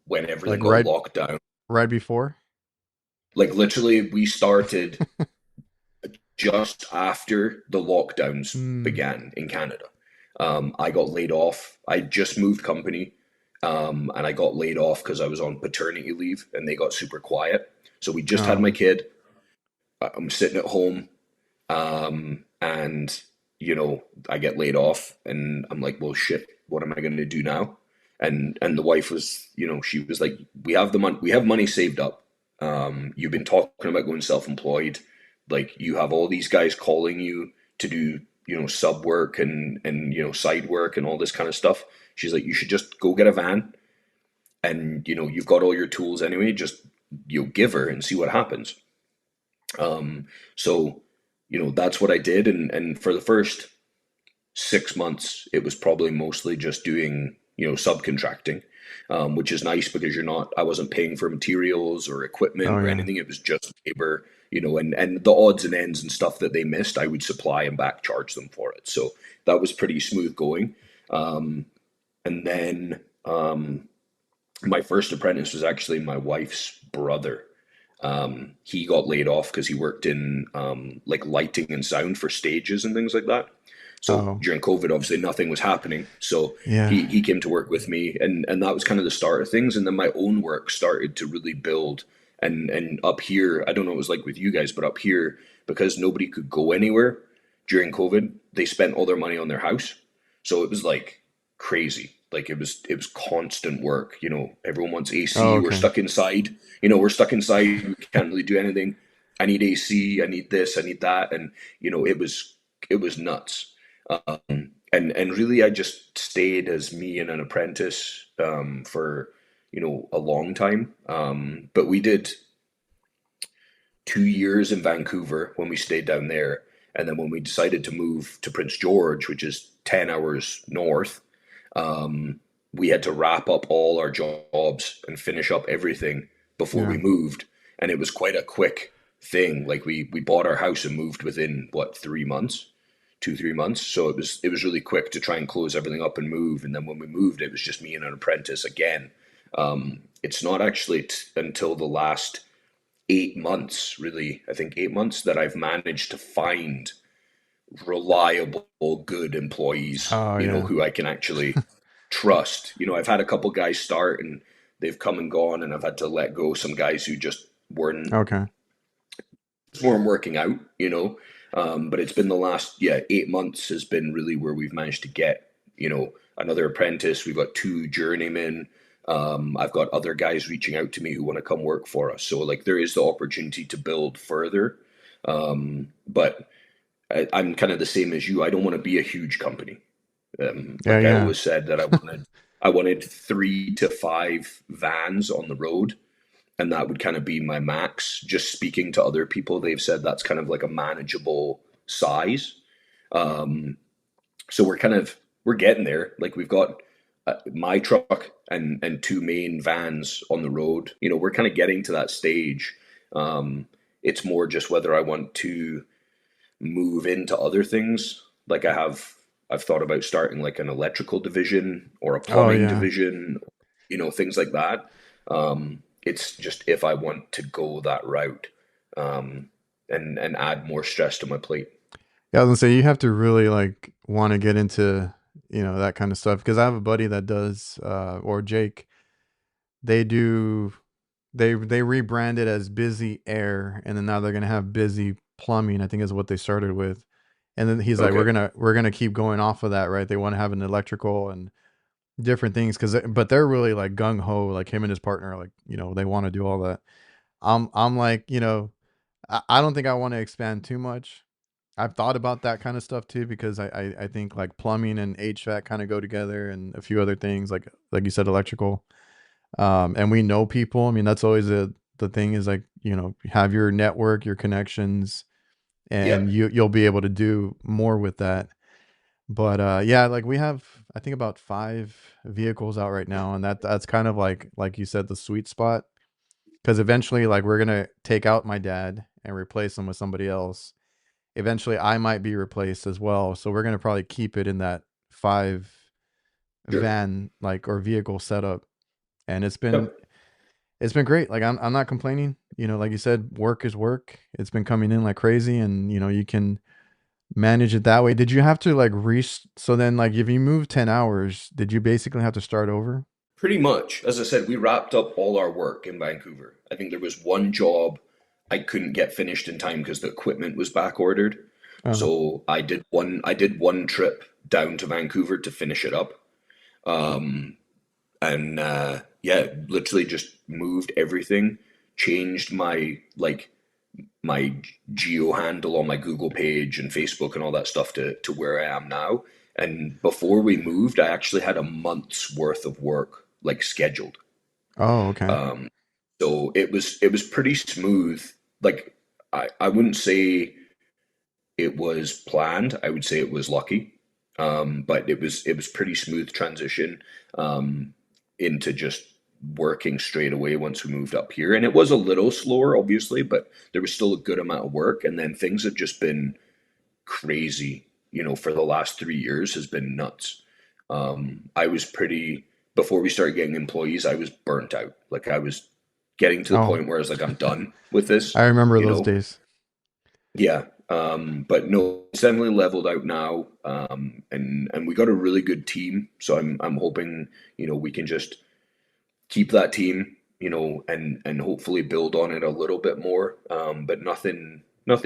when everything
Like
got
right,
locked down.
right before?
Like literally, we started just after the lockdowns
Hmm.
began in Canada. I got laid off. I just moved company, and I got laid off because I was on paternity leave, and they got super quiet. So we just had my
Oh,
kid. I'm sitting at home, and I get laid off, and I'm like, well, shit, what am I going to do now? And the wife was, she was like, we have the money, we have money saved up. You've been talking about going self-employed, like you have all these guys calling you to do, sub work and side work and all this kind of stuff. She's like, you should just go get a van, and you've got all your tools anyway. Just give her and see what happens. So, that's what I did. And for the first 6 months, it was probably mostly just doing, subcontracting, which is nice because I wasn't paying for materials or
oh
equipment or
yeah.
anything. It was just labor, and the odds and ends and stuff that they missed, I would supply and back charge them for it. So that was pretty smooth going. And then my first apprentice was actually my wife's brother. He got laid off because he worked in like lighting and sound for stages and things like that. So
Oh,
during COVID, obviously nothing was happening. So
yeah.
he came to work with me, and that was kind of the start of things. And then my own work started to really build. And up here, I don't know what it was like with you guys, but up here, because nobody could go anywhere during COVID, they spent all their money on their house. So it was like crazy. Like it was constant work. Everyone wants
Oh,
AC. We're
okay.
stuck inside. We're stuck inside. We can't really do anything. I need AC. I need this. I need that. And it was nuts. And really, I just stayed as me and an apprentice for a long time. But we did 2 years in Vancouver when we stayed down there, and then when we decided to move to Prince George, which is 10 hours north, we had to wrap up all our jobs and finish up everything before we
Yeah.
moved. And it was quite a quick thing. Like we bought our house and moved within what, 3 months, 2, 3 months. So it was really quick to try and close everything up and move. And then when we moved, it was just me and an apprentice again. It's not actually until the last 8 months, really, I think 8 months, that I've managed to find reliable, good employees,
Oh, yeah.
who I can actually trust. I've had a couple guys start and they've come and gone, and I've had to let go some guys who just
Okay.
weren't working out. But it's been the last, yeah, 8 months has been really where we've managed to get, another apprentice. We've got two journeymen. I've got other guys reaching out to me who want to come work for us. So like there is the opportunity to build further. But I'm kind of the same as you. I don't want to be a huge company.
Yeah,
Like I
yeah.
always said that I wanted 3 to 5 vans on the road, and that would kind of be my max. Just speaking to other people, they've said that's kind of like a manageable size. So we're getting there. Like we've got my truck and two main vans on the road. We're kind of getting to that stage. It's more just whether I want to move into other things. Like I've thought about starting like an electrical division or a
Oh,
plumbing
yeah.
division, things like that. It's just if I want to go that route, and add more stress to my plate.
Yeah, I was gonna say you have to really like want to get into, that kind of stuff because I have a buddy that does or Jake, they do they rebranded as Busy Air and then now they're gonna have Busy Plumbing, I think is what they started with. And then he's like, we're
Okay.
gonna we're gonna keep going off of that, right? They want to have an electrical and different things but they're really like gung ho, like him and his partner, like, they want to do all that. I'm like, I don't think I want to expand too much. I've thought about that kind of stuff too because I think like plumbing and HVAC kind of go together and a few other things like you said electrical. And we know people. I mean that's always the thing is like have your network, your connections,
Yeah.
and you'll be able to do more with that. But yeah, like we have I think about 5 vehicles out right now, and that's kind of like you said the sweet spot because eventually like we're gonna take out my dad and replace him with somebody else. Eventually I might be replaced as well. So we're gonna probably keep it in that 5
Sure.
van like or vehicle setup. And
Yep.
it's been great. Like I'm not complaining. Like you said, work is work. It's been coming in like crazy and you can manage it that way. Did you have to like so then like if you move 10 hours, did you basically have to start over?
Pretty much. As I said, we wrapped up all our work in Vancouver. I think there was one job I couldn't get finished in time because the equipment was back ordered.
Oh.
So I did one trip down to Vancouver to finish it up. And yeah, literally just moved everything, changed my geo handle on my Google page and Facebook and all that stuff to where I am now. And before we moved, I actually had a month's worth of work like scheduled.
Oh, okay.
So it was pretty smooth. Like I wouldn't say it was planned. I would say it was lucky. But it was pretty smooth transition into just working straight away once we moved up here. And it was a little slower, obviously, but there was still a good amount of work. And then things have just been crazy, for the last 3 years has been nuts. I was pretty, before we started getting employees, I was burnt out. Like I was getting to the
Oh,
point where I was like, I'm done with this,
I remember
you
those
know?
days.
Yeah. But no, it's definitely leveled out now, and we got a really good team. So I'm hoping we can just keep that team, and hopefully build on it a little bit more. But nothing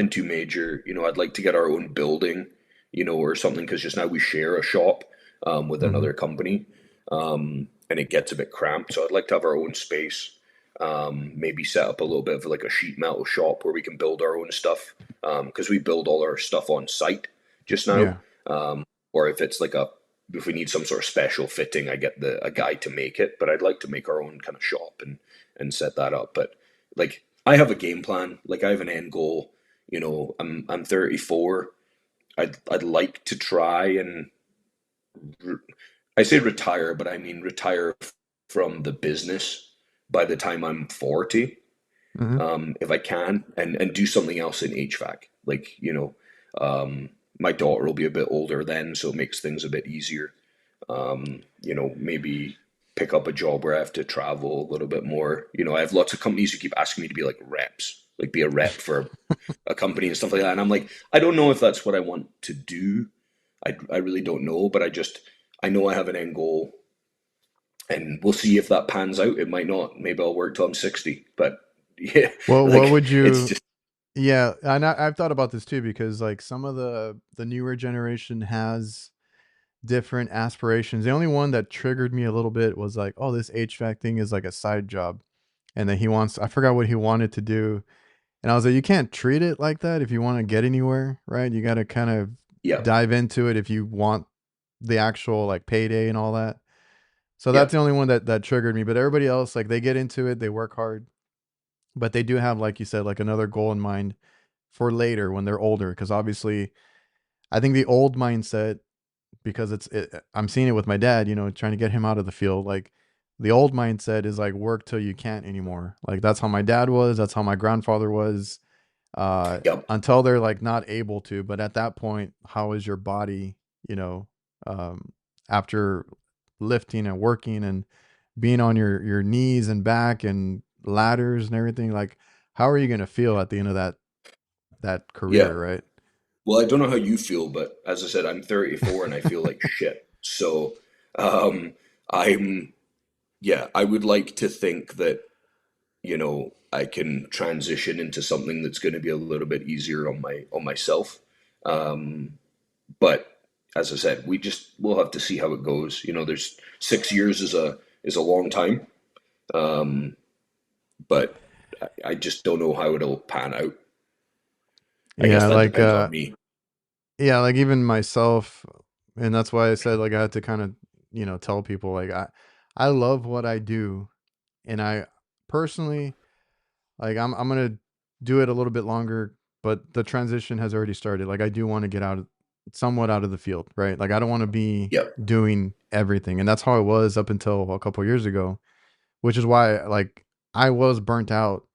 too major. I'd like to get our own building, or something, because just now we share a shop with
Mm-hmm.
another company, and it gets a bit cramped. So I'd like to have our own space. Maybe set up a little bit of like a sheet metal shop where we can build our own stuff, because we build all our stuff on site just now.
Yeah.
Or if we need some sort of special fitting, I get a guy to make it. But I'd like to make our own kind of shop and set that up. But like I have a game plan. Like I have an end goal. I'm 34. I'd like to try and I say retire, but I mean retire from the business by the time I'm 40,
Mm-hmm.
if I can, and do something else in HVAC. Like, my daughter will be a bit older then, so it makes things a bit easier. Maybe pick up a job where I have to travel a little bit more. I have lots of companies who keep asking me to be like reps, like be a rep for a company and stuff like that. And I'm like, I don't know if that's what I want to do. I really don't know, but I know I have an end goal, and we'll see if that pans out. It might not. Maybe I'll work till I'm 60. But yeah,
Well, what
like
would
it's
you?
just
Yeah, and I've thought about this too because like some of the newer generation has different aspirations. The only one that triggered me a little bit was like, oh, this HVAC thing is like a side job, and then he wants. I forgot what he wanted to do, and I was like, you can't treat it like that if you want to get anywhere, right? You got to kind of
yeah,
dive into it if you want the actual like payday and all that. So
yeah,
that's the only one that triggered me. But everybody else, like they get into it, they work hard, but they do have, like you said, like another goal in mind for later when they're older. Because obviously, I think the old mindset, because I'm seeing it with my dad, trying to get him out of the field. Like the old mindset is like work till you can't anymore. Like that's how my dad was. That's how my grandfather was.
yeah,
Until they're like not able to. But at that point, how is your body? You know, um, after lifting and working and being on your knees and back and ladders and everything, like how are you going to feel at the end of that
yeah.
career, right?
Well, I don't know how you feel, but as I said, I'm 34 and I feel like shit. So, um, I'm yeah. I would like to think that I can transition into something that's going to be a little bit easier on myself. Um, but as I said, we'll have to see how it goes. There's 6 years is a long time, um, but I just don't know how it'll pan out. I guess
Yeah,
that
like
depends on me.
yeah, like even myself, and that's why I said like I had to kind of, tell people like I love what I do, and I personally like I'm going to do it a little bit longer, but the transition has already started. Like I do want to get somewhat out of the field, right? Like I don't want to be
Yeah,
doing everything. And that's how it was up until a couple years ago, which is why like I was burnt out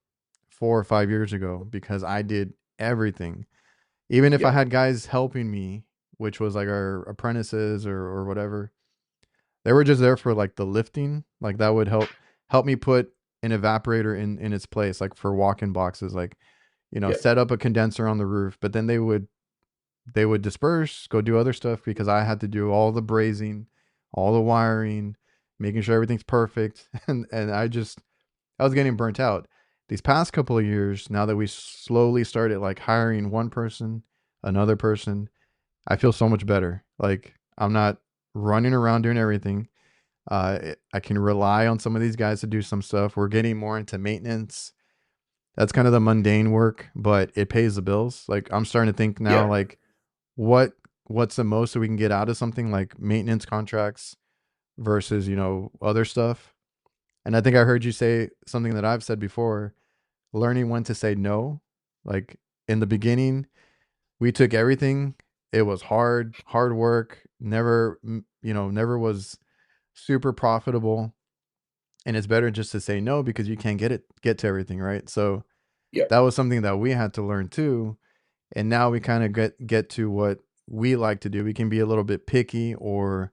4 or 5 years ago because I did everything. Even if I
yeah,
had guys helping me, which was like our apprentices or whatever, they were just there for like the lifting. Like that would help me put an evaporator in its place, like for walk-in boxes, like,
yeah,
set up a condenser on the roof. But then they would disperse, go do other stuff because I had to do all the brazing, all the wiring, making sure everything's perfect. And I was getting burnt out. These past couple of years, now that we slowly started like hiring one person, another person, I feel so much better. Like I'm not running around doing everything. I can rely on some of these guys to do some stuff. We're getting more into maintenance. That's kind of the mundane work, but it pays the bills. Like I'm starting to think now,
yeah,
like what what's the most that we can get out of something like maintenance contracts versus other stuff. And I think I heard you say something that I've said before: learning when to say no. Like in the beginning, we took everything. It was hard work. Never, never was super profitable. And it's better just to say no because you can't get to everything, right? So
yeah.
that was something that we had to learn too. And now we kind of get to what we like to do. We can be a little bit picky, or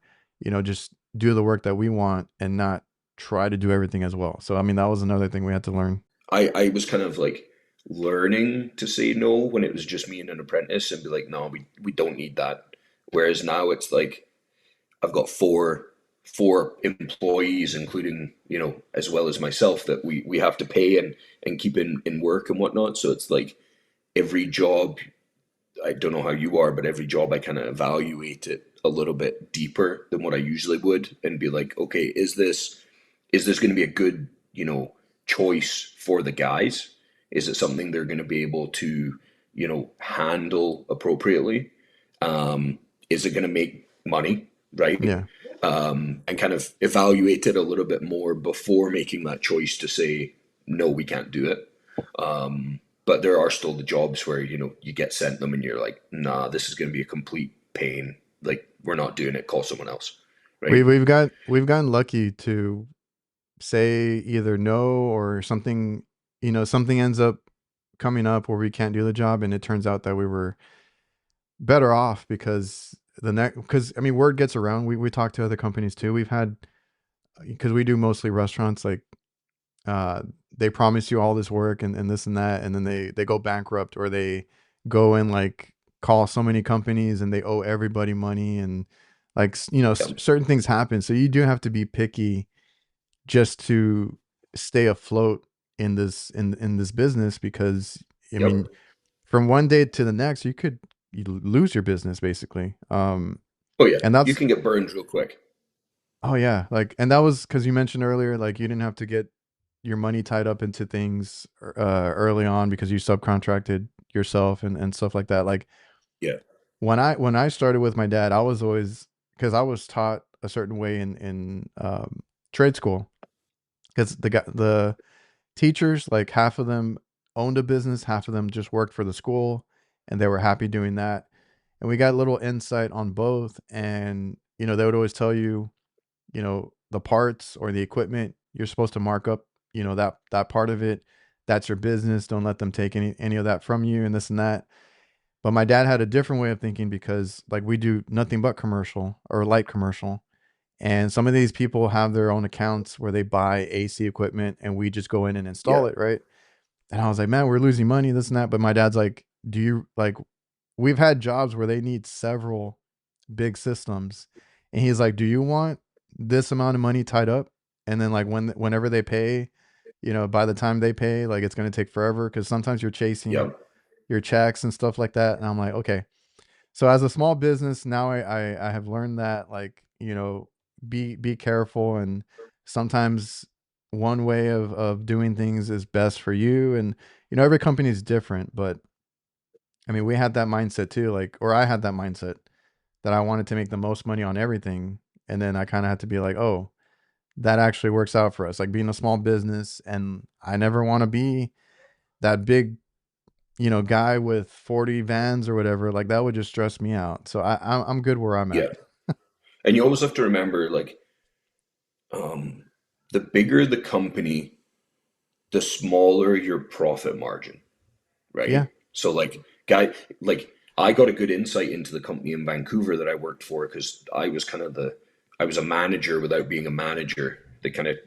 just do the work that we want and not try to do everything as well. So I mean, that was another thing we had to learn.
I was kind of like learning to say no when it was just me and an apprentice and be like, no, we don't need that. Whereas now it's like I've got four employees, including, as well as myself, that we have to pay and keep in work and whatnot. So it's like every job, I don't know how you are, but every job I kind of evaluate it a little bit deeper than what I usually would and be like, okay, is this going to be a good, choice for the guys? Is it something they're going to be able to, handle appropriately? Is it going to make money, right?
Yeah.
And kind of evaluate it a little bit more before making that choice to say, no, we can't do it. But there are still the jobs where, you get sent them and you're like, nah, this is going to be a complete pain. Like, we're not doing it, call someone else,
We
right?
we've gotten lucky to say either no or something, something ends up coming up where we can't do the job, and it turns out that we were better off because because I mean word gets around. We talk to other companies too. We've had, because we do mostly restaurants, like uh they promise you all this work and this and that, and then they go bankrupt, or they go and like call so many companies and they owe everybody money, and like
Yep.
certain things happen, so you do have to be picky just to stay afloat in this business, because I mean,
Yep.
from one day to the next you lose your business basically.
Oh yeah.
And
You
that's,
can get burned real quick.
oh yeah, like, and that was because you mentioned earlier, like, you didn't have to get your money tied up into things early on because you subcontracted yourself and stuff like that. Like,
Yeah.
when I started with my dad, I was always, because I was taught a certain way in trade school, because the teachers, like half of them owned a business, half of them just worked for the school, and they were happy doing that. And we got a little insight on both, and they would always tell you, the parts or the equipment, you're supposed to mark up, that part of it. That's your business. Don't let them take any of that from you, and this and that. But my dad had a different way of thinking, because like we do nothing but commercial or light commercial. And some of these people have their own accounts where they buy AC equipment and we just go in and
Yeah.
install it, right? And I was like, man, we're losing money, this and that. But my dad's like, do you like, we've had jobs where they need several big systems. And he's like, do you want this amount of money tied up? And then like whenever they pay, by the time they pay, like it's going to take forever, because sometimes you're chasing
Yep.
your checks and stuff like that. And I'm like, okay. So as a small business now, I have learned that, like, be careful, and sometimes one way of doing things is best for you, and every company is different, but I mean we had that mindset too, like, or I had that mindset that I wanted to make the most money on everything, and then I kind of had to be like, oh, that actually works out for us, like being a small business, and I never want to be that big guy with 40 vans or whatever. Like that would just stress me out. So I'm good where I'm at.
Yeah. And you always have to remember, like, um, the bigger the company, the smaller your profit margin,
Yeah.
right? So like I got a good insight into the company in Vancouver that I worked for because I was a manager without being a manager. They kind of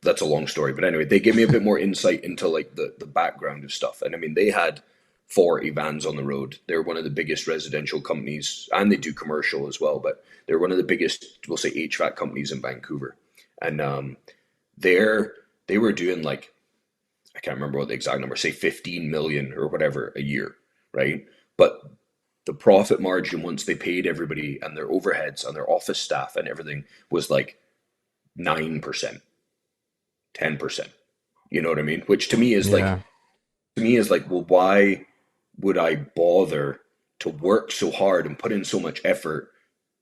That's a long story, but anyway, they gave me a bit more insight into like the background of stuff. And I mean, they had 40 vans on the road. They're one of the biggest residential companies, and they do commercial as well. But they're one of the biggest, we'll say, HVAC companies in Vancouver. And they're they were doing like, I can't remember what the exact number, say 15 million or whatever a year, right? But the profit margin once they paid everybody and their overheads and their office staff and everything was like 9%, 10%. You know what I mean? Which
Yeah.
to me is like, well, why would I bother to work so hard and put in so much effort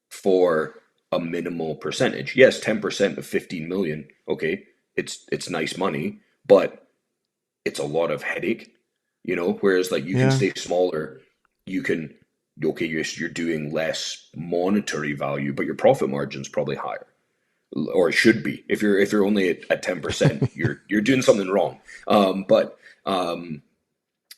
for a minimal percentage? Yes, 10% of 15 million, okay, it's nice money, but it's a lot of headache, whereas like you can
Yeah.
stay smaller, you can, okay, you're doing less monetary value, but your profit margin's probably higher, or it should be. If you're only at 10%, you're doing something wrong. But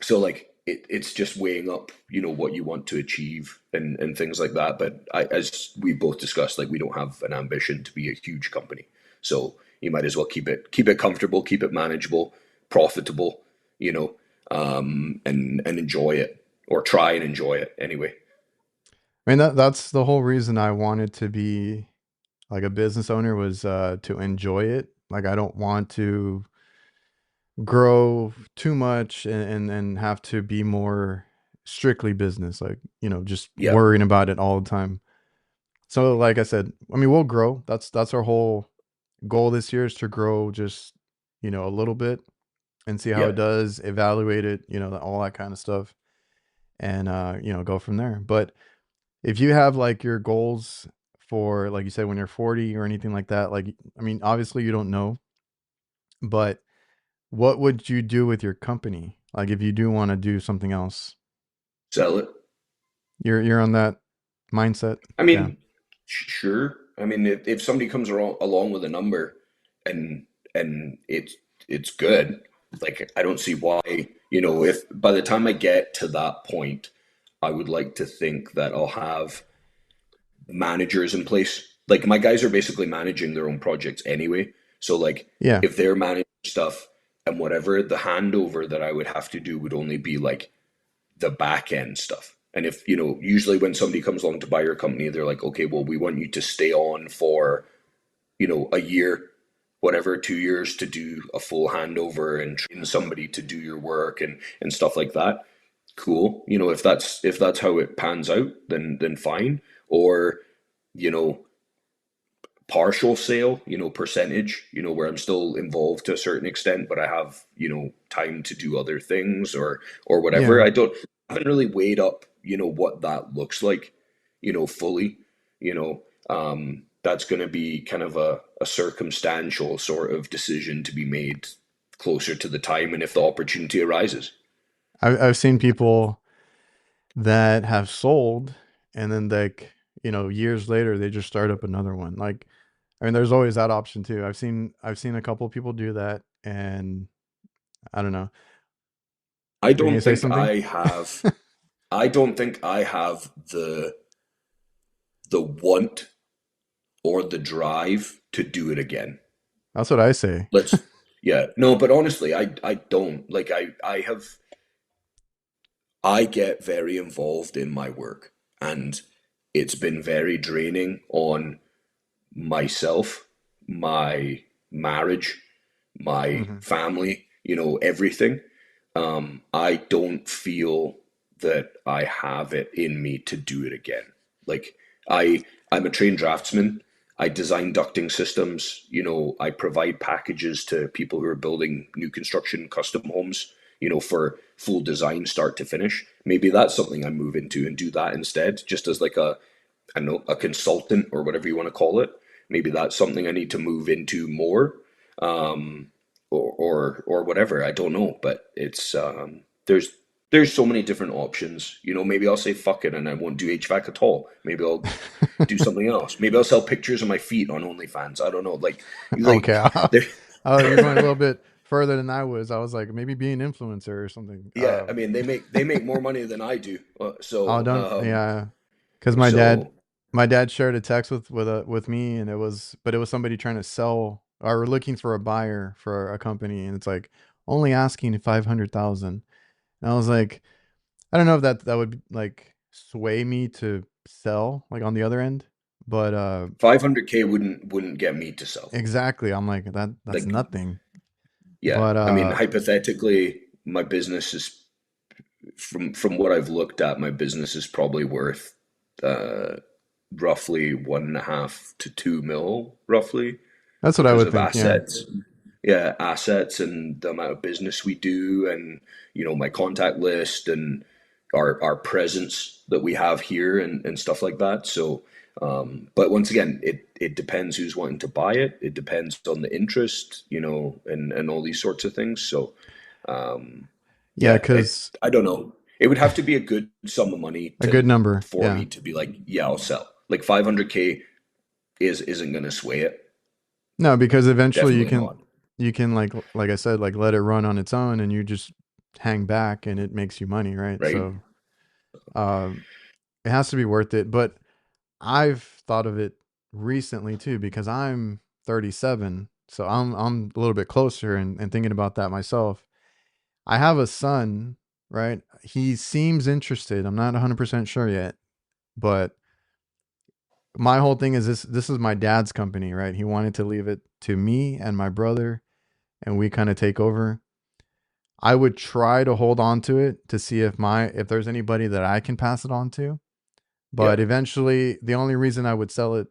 so like it's just weighing up, what you want to achieve and things like that. But as we both discussed, like we don't have an ambition to be a huge company, so you might as well keep it comfortable, keep it manageable, profitable, you know. and enjoy it, or try and enjoy it anyway.
I mean, that's the whole reason I wanted to be like a business owner was to enjoy it. Like I don't want to grow too much and have to be more strictly business, like, just
Yeah,
worrying about it all the time. So like I said, I mean, we'll grow. That's our whole goal this year is to grow just, a little bit and see how
yeah,
it does, evaluate it, all that kind of stuff and go from there. But if you have like your goals for like you said when you're 40 or anything like that, like I mean, obviously you don't know, but what would you do with your company? Like if you do want to do something else,
sell it.
you're on that mindset.
I
Yeah.
mean, sure. I mean, if somebody comes along with a number and it's good, like I don't see why, if by the time I get to that point, I would like to think that I'll have managers in place. Like my guys are basically managing their own projects anyway. So like
Yeah.
if they're managing stuff and whatever, the handover that I would have to do would only be like the back end stuff. And if, usually when somebody comes along to buy your company, they're like, okay, well, we want you to stay on for, a year, whatever, 2 years to do a full handover and train somebody to do your work and stuff like that. Cool. If that's how it pans out, then fine. Or, you know, partial sale, percentage, where I'm still involved to a certain extent, but I have, time to do other things or whatever.
Yeah.
I haven't really weighed up, what that looks like, fully, that's going to be kind of a circumstantial sort of decision to be made closer to the time and if the opportunity arises.
I've seen people that have sold and then like, years later they just start up another one. Like, I mean, there's always that option too. I've seen a couple of people do that and I don't know.
I
Were you gonna
don't
say
think
something?
I have I don't think I have the want or the drive to do it again.
That's what I say.
Let's yeah. No, but honestly, I don't. Like I get very involved in my work and it's been very draining on myself, my marriage, my
Hmm.
family, everything. I don't feel that I have it in me to do it again. Like I'm a trained draftsman. I design ducting systems. I provide packages to people who are building new construction custom homes, for full design start to finish. Maybe that's something I move into and do that instead, just as like I don't know, a consultant or whatever you want to call it. Maybe that's something I need to move into more, or whatever. I don't know, but it's there's so many different options. Maybe I'll say fuck it and I won't do HVAC at all. Maybe I'll do something else. Maybe I'll sell pictures of my feet on OnlyFans. I don't know.
Okay.
There,
Oh, you're going a little bit further than I was. I was like, maybe be an influencer or something.
yeah. I mean, they make more money than I do.
Oh,
So
don't, yeah. Because
so
my dad shared a text with me, and but it was somebody trying to sell or looking for a buyer for a company, and it's like only asking 500,000. And I was like, I don't know if that would like sway me to sell like on the other end, but
500K wouldn't get me to sell.
exactly. I'm like that's
Like
nothing.
yeah,
But
I mean, hypothetically, my business is from what I've looked at, my business is probably worth uh, roughly 1.5 to 2 mil, roughly,
that's what I
because
would
of
think. Yeah.
assets. Yeah, assets and the amount of business we do, and my contact list and our presence that we have here and stuff like that. So, but once again, it depends who's wanting to buy it. It depends on the interest, and all these sorts of things. So,
Yeah,
yeah,
because
I don't know. It would have to be a good sum of money
a good
to
number.
for
Yeah.
me to be like, yeah, I'll sell. Like 500K isn't going to sway it.
No, because eventually
Definitely not.
you can like I said, like let it run on its own and you just hang back and it makes you money, right?
Right?
So it has to be worth it. But I've thought of it recently too, because I'm 37. So I'm a little bit closer and thinking about that myself. I have a son, right? He seems interested. I'm not 100% sure yet, but my whole thing is this is my dad's company, right? He wanted to leave it to me and my brother and we kind of take over. I would try to hold on to it to see if there's anybody that I can pass it on to.
Yeah,
But eventually the only reason I would sell it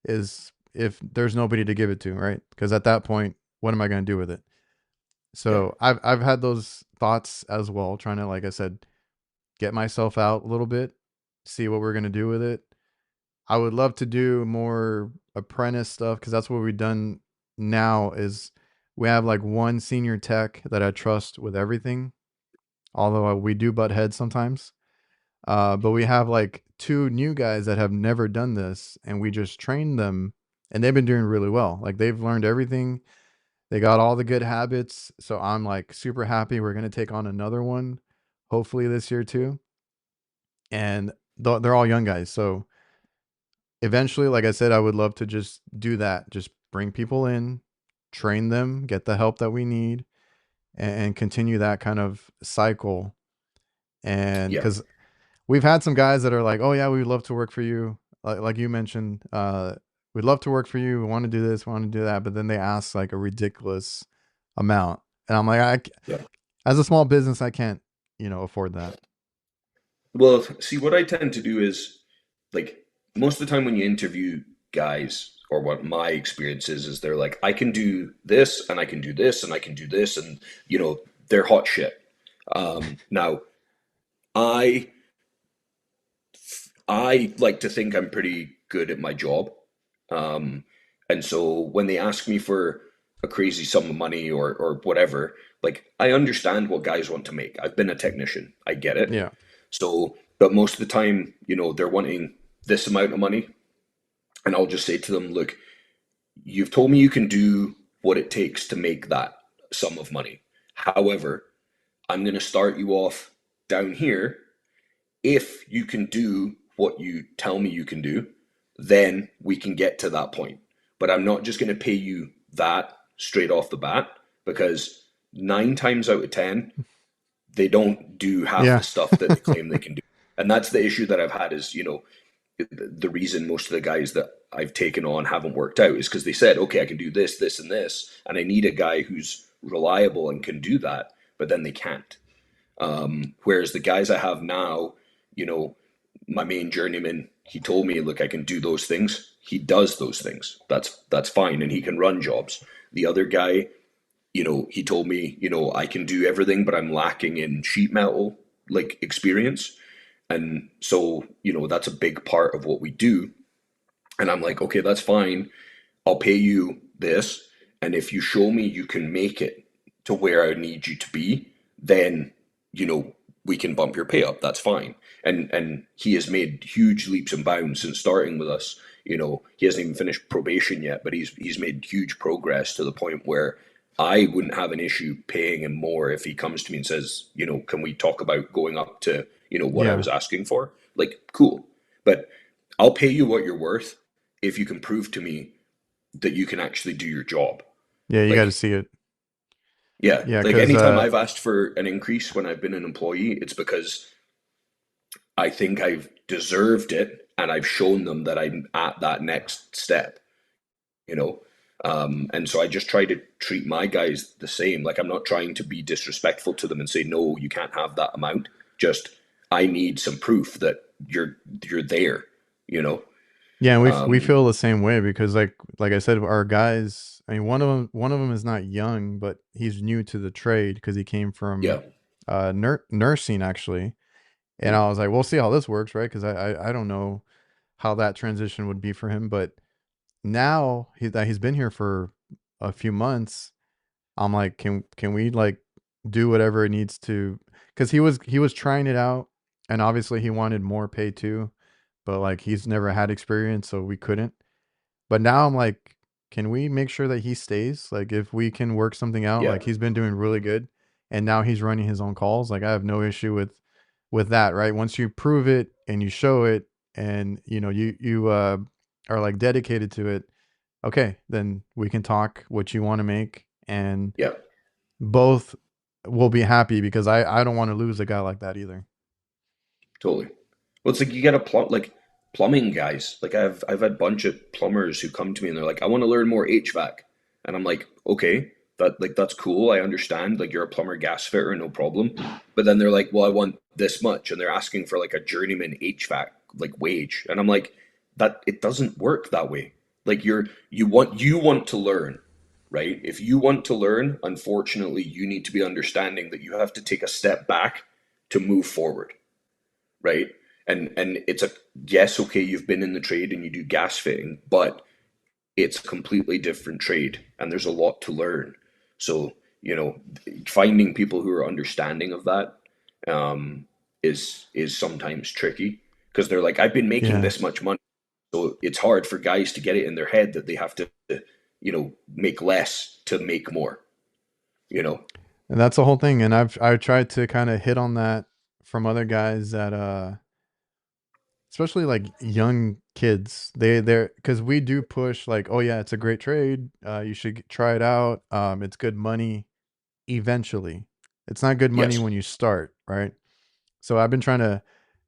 is if there's nobody to give it to, right? Because at that point, what am I going to do with it?
yeah,
So I've had those thoughts as well, trying to, like I said, get myself out a little bit, see what we're gonna do with it. I would love to do more apprentice stuff because that's what we've done now. Is we have like one senior tech that I trust with everything, although we do butt heads sometimes. But we have like two new guys that have never done this, and we just trained them, and they've been doing really well. Like they've learned everything. They got all the good habits. So I'm like super happy. We're gonna take on another one, hopefully this year too. And they're all young guys. So eventually, like I said, I would love to just do that. Just bring people in, train them, get the help that we need, and continue that kind of cycle. And
yeah,
because we've had some guys that are like, "Oh yeah, we'd love to work for you," like you mentioned, we'd love to work for you. We want to do this, we want to do that, but then they ask like a ridiculous amount, and I'm like,
yeah.
as a small business, I can't, afford that.
Well, see, what I tend to do is like most of the time when you interview guys, or what my experience is they're like, I can do this and I can do this and I can do this, and they're hot shit. Now, I I like to think I'm pretty good at my job. Um, and so when they ask me for a crazy sum of money or whatever, like I understand what guys want to make. I've been a technician. I get it.
Yeah,
So, but most of the time, they're wanting this amount of money. And I'll just say to them, look, you've told me you can do what it takes to make that sum of money. However, I'm going to start you off down here. If you can do what you tell me you can do, then we can get to that point. But I'm not just going to pay you that straight off the bat, because 9 times out of 10, they don't do half
yeah,
the stuff that they claim they can do. And that's the issue that I've had is, the reason most of the guys that I've taken on haven't worked out is because they said, okay, I can do this, this, and this, and I need a guy who's reliable and can do that, but then they can't. Whereas the guys I have now, you know, my main journeyman, he told me, look, I can do those things. He does those things. That's fine, and he can run jobs. The other guy, he told me, I can do everything, but I'm lacking in sheet metal like experience. And so, that's a big part of what we do. And I'm like, okay, that's fine. I'll pay you this. And if you show me you can make it to where I need you to be, then, you know, we can bump your pay up. That's fine. And he has made huge leaps and bounds since starting with us. He hasn't even finished probation yet, but he's made huge progress to the point where I wouldn't have an issue paying him more if he comes to me and says, can we talk about going up to, what I
yeah,
was asking for? Like, cool. But I'll pay you what you're worth if you can prove to me that you can actually do your job.
yeah. You got to
Like,
see it.
yeah,
Yeah,
like
because
anytime I've asked for an increase when I've been an employee, it's because I think I've deserved it and I've shown them that I'm at that next step, you know? And so I just try to treat my guys the same. Like, I'm not trying to be disrespectful to them and say, no, you can't have that amount. Just, I need some proof that you're there, you know?
yeah, and we
Um,
feel the same way because like I said, our guys. I mean, one of them is not young, but he's new to the trade because he came from
yeah,
nursing actually. And
mm,
I was like, we'll see how this works, right? Because I don't know how that transition would be for him, but now that he's been here for a few months, I'm like, can we like do whatever it needs to? Because he was trying it out, and obviously he wanted more pay too, but like he's never had experience, so we couldn't. But now I'm like, can we make sure that he stays? Like if we can work something out,
yeah,
like he's been doing really good, and now he's running his own calls. Like I have no issue with that, right? Once you prove it and you show it, and you are like dedicated to it, okay, then we can talk what you want to make, and
yeah,
both. will be happy because I don't want to lose a guy like that either.
Totally. Well, it's like you get a plumbing guys. Like I've had a bunch of plumbers who come to me and they're like, I want to learn more HVAC, and I'm like, okay, that's cool. I understand. Like you're a plumber, gas fitter, no problem. But then they're like, well, I want this much, and they're asking for like a journeyman HVAC like wage, and I'm like, that it doesn't work that way. Like you want to learn, right? If you want to learn, unfortunately, you need to be understanding that you have to take a step back to move forward, right? And it's a yes, okay, you've been in the trade and you do gas fitting, but it's a completely different trade and there's a lot to learn. So, finding people who are understanding of that is sometimes tricky because they're like, I've been making
Yeah.
this much money. So it's hard for guys to get it in their head that they have to, make less to make more, you know?
And that's the whole thing. And I've tried to kind of hit on that from other guys that especially like young kids. They're because we do push like, oh yeah, it's a great trade. You should try it out. It's good money eventually. It's not good money
Yes.
when you start, right? So I've been trying to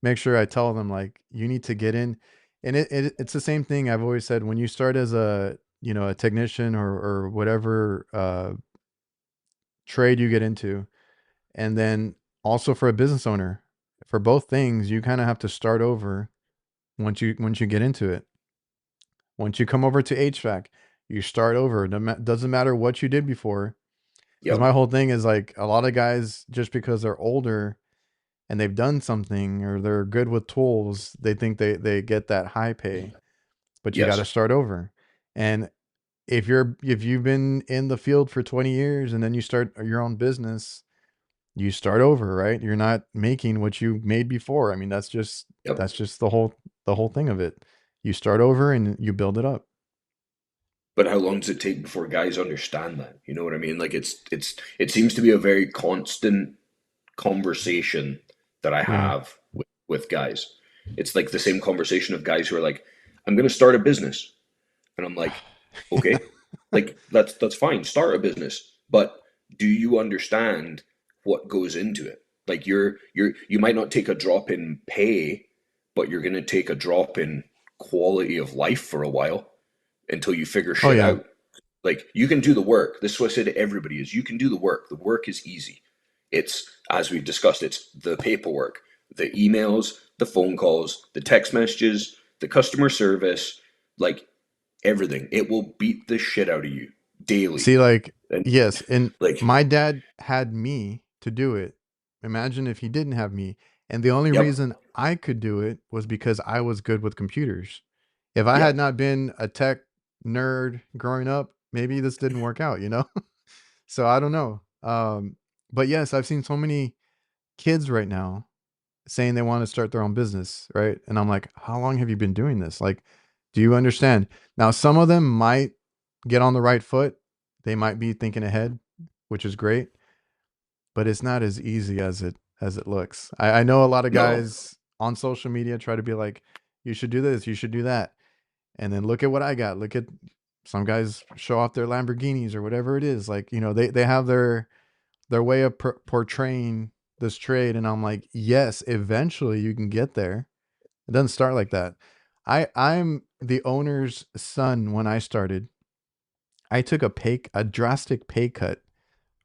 make sure I tell them like you need to get in, and it's the same thing I've always said when you start as a a technician or whatever trade you get into, and then also for a business owner, for both things you kind of have to start over once you get into it. Once you come over to HVAC, you start over. Doesn't matter what you did before, because my
Yep.
whole thing is like a lot of guys just because they're older and they've done something or they're good with tools, they think they get that high pay, but you got to
Yes.
start over. And if you've been in the field for 20 years and then you start your own business, you start over, right? You're not making what you made before. I mean,
Yep.
that's just the whole thing of it. You start over and you build it up.
But how long does it take before guys understand that? You know what I mean? Like it seems to be a very constant conversation that I
Yeah.
have with guys. It's like the same conversation of guys who are like, I'm gonna start a business. And I'm like,
Yeah.
okay, like that's fine, start a business. But do you understand what goes into it? Like you might not take a drop in pay, but you're gonna take a drop in quality of life for a while until you figure
Oh
shit
yeah.
out. Like you can do the work. This is what I say to everybody is you can do the work. The work is easy. It's as we've discussed, it's the paperwork, the emails, the phone calls, the text messages, the customer service, like everything. It will beat the shit out of you daily.
See, like,
And
yes, and
like,
my dad had me to do it. Imagine if he didn't have me. And the only
yep,
reason I could do it was because I was good with computers. If I had
yep,
not been a tech nerd growing up, maybe this didn't work out, you know? So I don't know. But yes, I've seen so many kids right now saying they want to start their own business, right? And I'm like, how long have you been doing this? Like, do you understand? Now, some of them might get on the right foot. They might be thinking ahead, which is great, but it's not as easy as it looks. I know a lot of
no,
guys on social media try to be like, you should do this, you should do that. And then look at what I got. Look at some guys show off their Lamborghinis or whatever it is. Like, they have their way of portraying this trade, and I'm like, yes, eventually you can get there. It doesn't start like that. I'm the owner's son. When I started, I took a drastic pay cut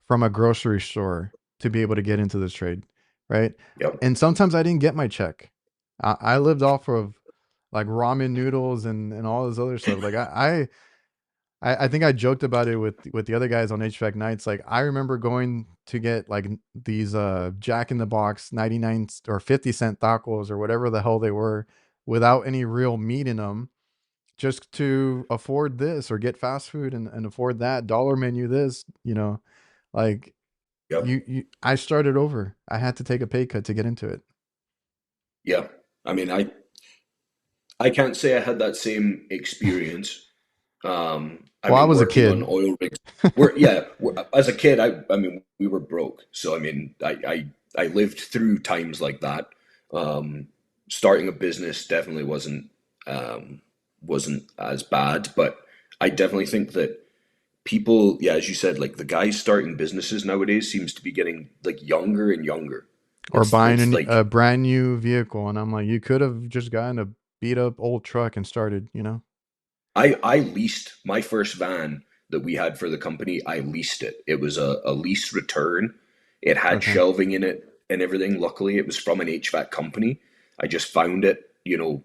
from a grocery store to be able to get into this trade, right?
yep,
And sometimes I didn't get my check. I lived off of like ramen noodles and all this other stuff. Like I think I joked about it with the other guys on HVAC nights. Like I remember going to get like these Jack in the Box 99 or 50-cent tacos or whatever the hell they were without any real meat in them, just to afford this or get fast food and afford that dollar menu this, like
yep,
I started over. I had to take a pay cut to get into it.
yeah. I mean, I can't say I had that same experience. I
Well, I
mean,
was a
working on
kid.
oil rigs. As a kid, I mean, we were broke. So I mean, I lived through times like that. Um, Starting a business definitely um, wasn't as bad, but I definitely think that people, yeah, as you said, like the guys starting businesses nowadays seems to be getting like younger and younger.
Or buying
It's
a
like
brand new vehicle, and I'm like, you could have just gotten a beat up old truck and started, you know?
I leased my first van that we had for the company. I leased it. It was a lease return. It had
Okay.
shelving in it and everything. Luckily, it was from an HVAC company. I just found it,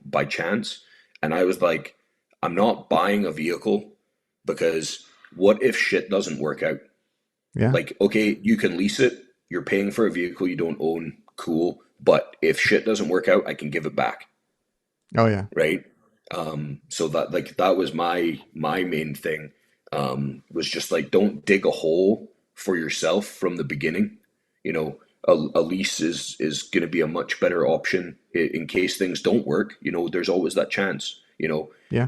by chance. And I was like, I'm not buying a vehicle because what if shit doesn't work out?
Yeah.
Like, okay, you can lease it. You're paying for a vehicle you don't own. Cool. But if shit doesn't work out, I can give it back,
Oh yeah.
right? So that was my main thing, was just like, don't dig a hole for yourself from the beginning. You know, a lease is going to be a much better option in case things don't work. There's always that chance.
Yeah.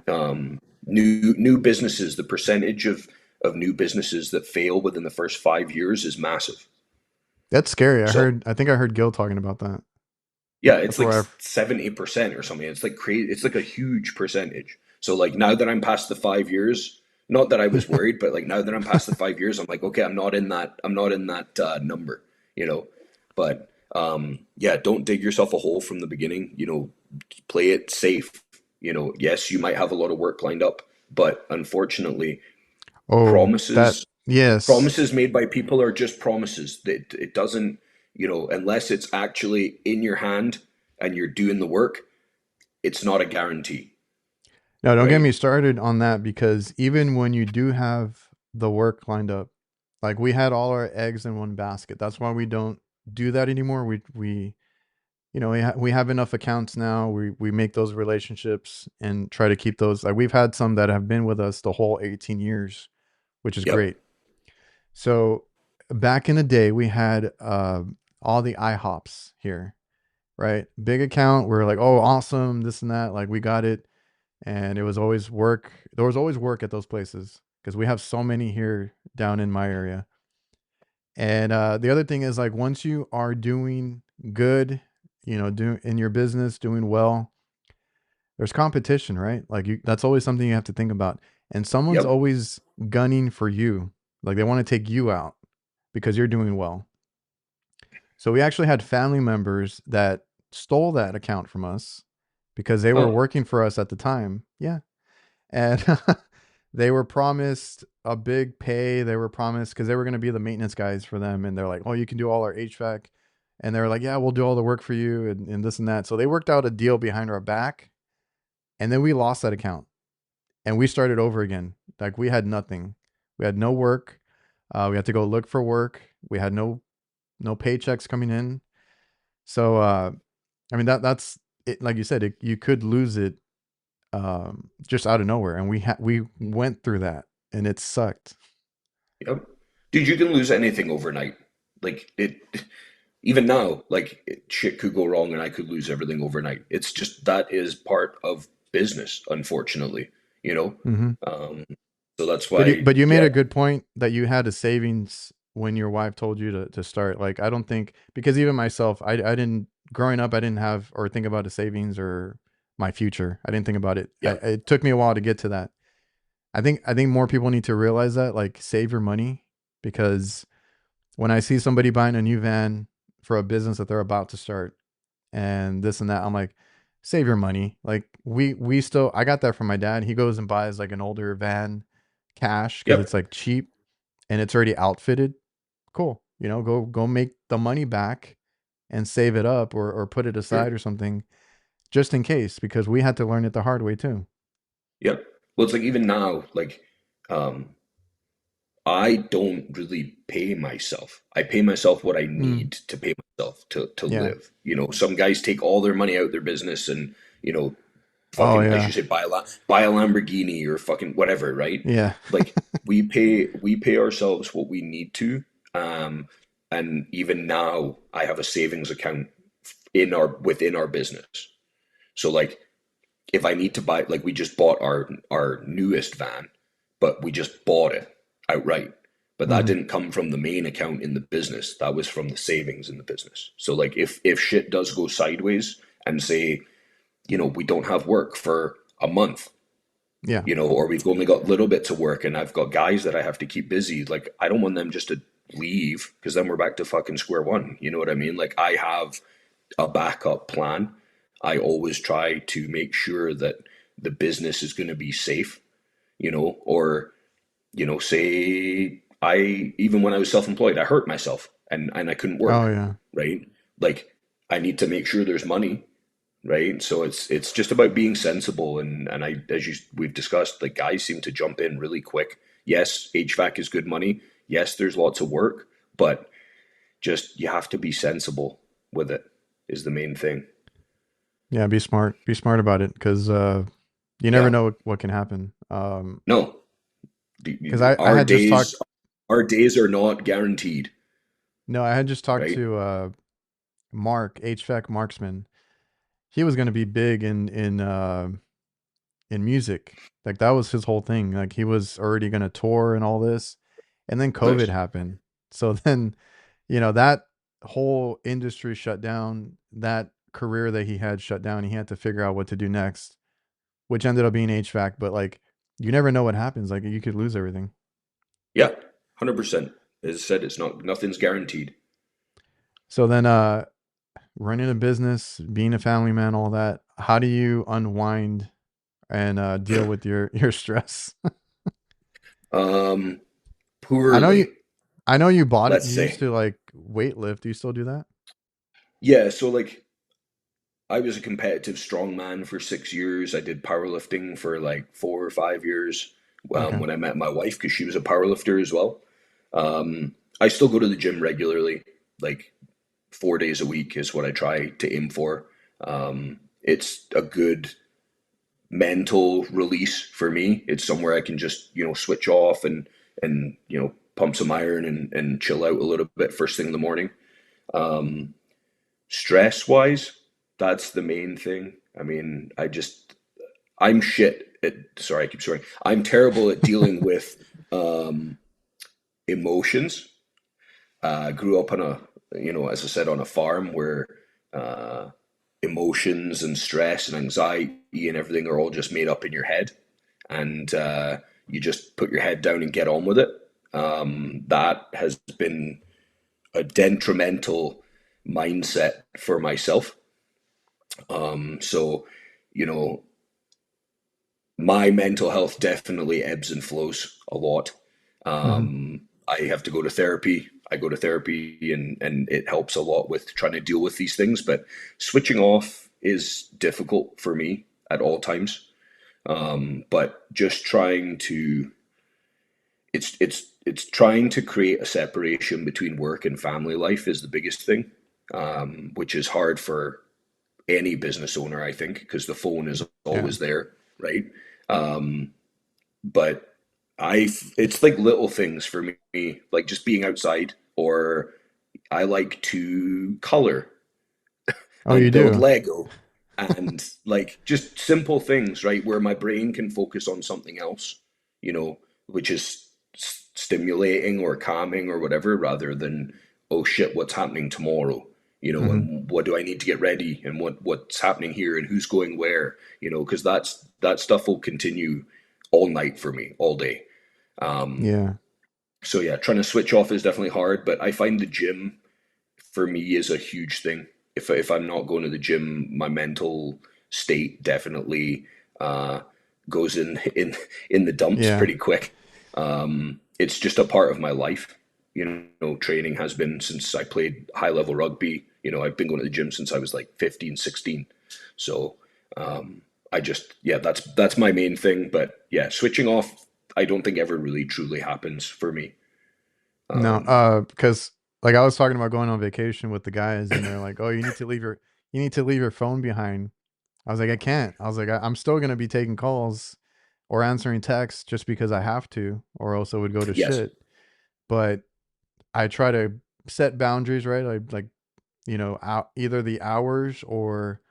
New businesses, the percentage of new businesses that fail within the first 5 years is massive.
That's scary.
So
I think I heard Gil talking about that.
yeah, it's
That's
like
where I've
70% or something. It's like crazy. It's like a huge percentage. So like now that I'm past the 5 years, not that I was worried, but like now that I'm past the 5 years, I'm like, okay, I'm not in that number, you know. But yeah, don't dig yourself a hole from the beginning. Play it safe. Yes, you might have a lot of work lined up, but unfortunately,
Oh, that
promises
yes.
promises made by people are just promises. It doesn't, unless it's actually in your hand and you're doing the work, it's not a guarantee,
No, don't get
right?
me started on that because even when you do have the work lined up, like we had all our eggs in one basket. That's why we don't do that anymore. We we have enough accounts now. We make those relationships and try to keep those. Like we've had some that have been with us the whole 18 years, which is
Yep.
great. So back in the day, we had all the IHOPs here, right? Big account. We're like, oh, awesome, this and that. Like we got it, and it was always work. There was always work at those places because we have so many here down in my area. And the other thing is like once you are doing good, do in your business, doing well, there's competition, right? Like that's always something you have to think about. And someone's
Yep.
always gunning for you. Like they want to take you out because you're doing well. So we actually had family members that stole that account from us because they were
Oh,
working for us at the time. Yeah. And they were promised a big pay. They were promised because they were going to be the maintenance guys for them. And they're like, oh, you can do all our HVAC. And they were like, yeah, we'll do all the work for you and this and that. So they worked out a deal behind our back. And then we lost that account and we started over again. Like we had nothing. We had no work. We had to go look for work. We had no paychecks coming in. So I mean that's it. Like you said, you could lose it just out of nowhere, and we went through that, and it sucked.
yep. Dude, you can lose anything overnight. Like even now, like shit could go wrong and I could lose everything overnight. It's just that is part of business, unfortunately, you know?
Hmm.
Um, so that's
But
why,
you made
yeah,
a good point that you had a savings when your wife told you to start. Like I don't think because even myself, I didn't growing up, I didn't have or think about a savings or my future. I didn't think about it.
yeah,
It took me a while to get to that. I think more people need to realize that, like save your money because when I see somebody buying a new van for a business that they're about to start and this and that, I'm like, save your money. Like we still I got that from my dad. He goes and buys like an older van cash because it's
yep,
like cheap and it's already outfitted. Cool. Go make the money back and save it up or put it
sure,
aside or something just in case because we had to learn it the hard way too.
yep. Well, it's like even now, like, um, I don't really pay myself. I pay myself what I
Mm.
need to pay myself to
Yeah.
live. Some guys take all their money out of their business and,
Oh
fucking, I
yeah.
should say, buy a Lamborghini or fucking whatever, right?
Yeah.
Like we pay ourselves what we need to. Um, and even now, I have a savings account within our business. So like, if I need to buy, like, we just bought our newest van, but we just bought it outright. But that
Hmm.
didn't come from the main account in the business. That was from the savings in the business. So like, if shit does go sideways and say, we don't have work for a month,
Yeah.
or we've only got little bits of work and I've got guys that I have to keep busy. Like, I don't want them just to leave because then we're back to fucking square one. You know what I mean? Like, I have a backup plan. I always try to make sure that the business is going to be safe, or, say even when I was self-employed, I hurt myself and I couldn't
Oh
work,
yeah.
right? Like, I need to make sure there's money, right? So it's just about being sensible, and I, we've discussed, like, guys seem to jump in really quick. Yes, HVAC is good money. Yes, there's lots of work, but just you have to be sensible with it is the main thing.
Yeah, be smart. Be smart about it because you never
Yeah.
know what can happen.
No,
Because I
our
had just
days
talked.
our days are not guaranteed,
No, I had just talked
right?
to Mark HVAC Marksman. He was going to be big in music. Like that was his whole thing. Like he was already going to tour and all this, and then COVID
Nice.
happened. So then that whole industry shut down. That career that he had shut down. He had to figure out what to do next, which ended up being HVAC. But like you never know what happens. Like you could lose everything.
Yeah, 100%. As I said, it's not nothing's guaranteed.
So then running a business, being a family man, all that. How do you unwind and deal with your stress?
Um,
I know you.
Poorly,
I know you bought it.
let's
You used
say.
to like weightlift. Do you still do that?
Yeah, so like I was a competitive strongman for 6 years. I did powerlifting for like 4 or 5 years
Okay.
when I met my wife because she was a powerlifter as well. I still go to the gym regularly, like 4 days a week is what I try to aim for. It's a good mental release for me. It's somewhere I can just, switch off and pump some iron and chill out a little bit first thing in the morning. Stress wise, that's the main thing. I mean, I'm shit at, sorry, I keep swearing. I'm terrible at dealing with um, emotions. I grew up on as I said, on a farm where uh, emotions and stress and anxiety and everything are all just made up in your head. And you just put your head down and get on with it. That has been a detrimental mindset for myself. So, you know, my mental health definitely ebbs and flows a lot.
Hmm.
I have to go to therapy. I go to therapy and it helps a lot with trying to deal with these things. But switching off is difficult for me at all times. But just trying to it's trying to create a separation between work and family life is the biggest thing, which is hard for any business owner, I think, because the phone is
Yeah.
always there, right? But it's like little things for me, like just being outside, or I like to color
Oh, you
and build
do.
Lego, and like just simple things, right, where my brain can focus on something else, which is stimulating or calming or whatever, rather than, oh shit, what's happening tomorrow,
Hmm.
and what do I need to get ready, and what's happening here, and who's going where, because that stuff will continue all night for me, all day.
Yeah.
So yeah, trying to switch off is definitely hard, but I find the gym for me is a huge thing. If I'm not going to the gym, my mental state definitely uh, goes in the dumps
Yeah.
pretty quick. It's just a part of my life. Training has been since I played high level rugby. I've been going to the gym since I was like 15, 16. So I just, yeah, that's my main thing. But yeah, switching off, I don't think ever really truly happens for me.
No, because like I was talking about going on vacation with the guys, and they're like, "Oh, you need to leave your phone behind." I was like, "I can't." I was like, I'm still gonna be taking calls or answering texts just because I have to, or else it would go to
Yes.
shit. But I try to set boundaries, right? I like either the hours or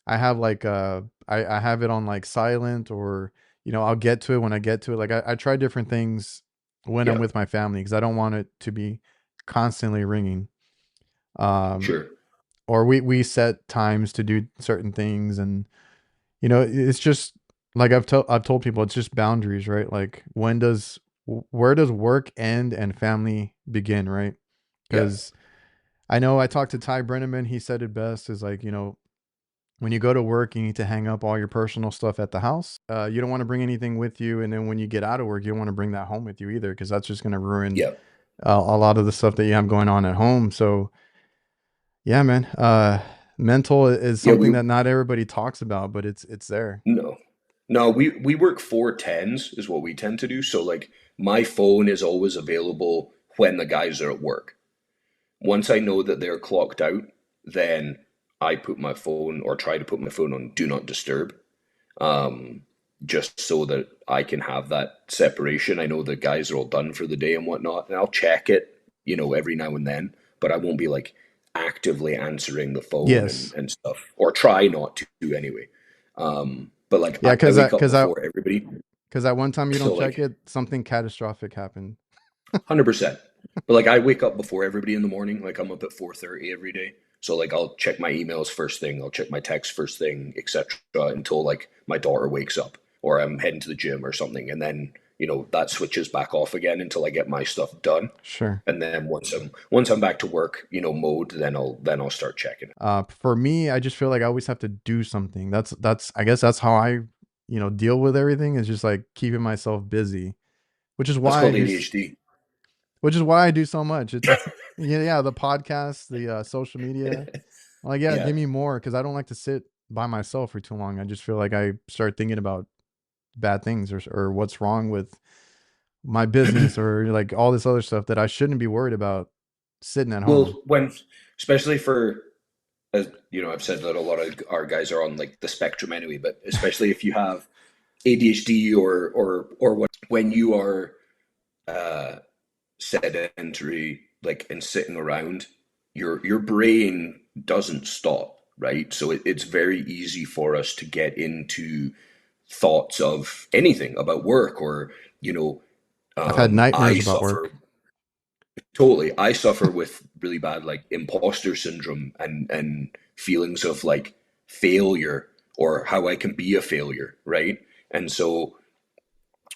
I have like I have it on like silent, or I'll get to it when I get to it. Like I try different things when I'm
Yeah.
with my family because I don't want it to be constantly ringing. Um,
Sure.
or we set times to do certain things, and it's just like I've told people it's just boundaries, right? Like where does work end and family begin, right?
Yeah,
Because I know I talked to Ty Brenneman. He said it best is like, when you go to work, you need to hang up all your personal stuff at the house. You don't want to bring anything with you. And then when you get out of work, you don't want to bring that home with you either, because that's just going to ruin
yeah,
a lot of the stuff that you have going on at home. So, yeah, man, mental is
yeah.
something that not everybody talks about, but it's there.
No, no. We work 410s is what we tend to do. So like my phone is always available when the guys are at work. Once I know that they're clocked out, then I put my phone or try to put my phone on do not disturb, um, just so that I can have that separation. I know the guys are all done for the day and whatnot, and I'll check it, every now and then, but I won't be like actively answering the phone
Yes.
and stuff, or try not to anyway. But like
Yeah,
I wake up before everybody,
because at one time you don't
so
check
like
it, something catastrophic happened.
100%. But like I wake up before everybody in the morning. Like I'm up at 4:30 every day. So like I'll check my emails first thing, I'll check my texts first thing, etc. until like my daughter wakes up or I'm heading to the gym or something. And then, that switches back off again until I get my stuff done.
Sure.
And then once I'm back to work, mode, then I'll start checking it.
For me, I just feel like I always have to do something. That's I guess that's how I, deal with everything, is just like keeping myself busy, which is
That's
why I
called
do
ADHD.
which is why I do so much. It's yeah, the podcast, the social media. Like, yeah,
Yeah.
give me more, because I don't like to sit by myself for too long. I just feel like I start thinking about bad things, or what's wrong with my business, or like all this other stuff that I shouldn't be worried about sitting at home.
Well, especially for, as I've said that a lot of our guys are on like the spectrum anyway, but especially if you have ADHD or what, when you are uh, sedentary, like and sitting around, your brain doesn't stop, right? So it's very easy for us to get into thoughts of anything about work or you know
I've had
I
nightmares about
suffer
work.
totally. I suffer with really bad like imposter syndrome and feelings of like failure or how I can be a failure, right? And so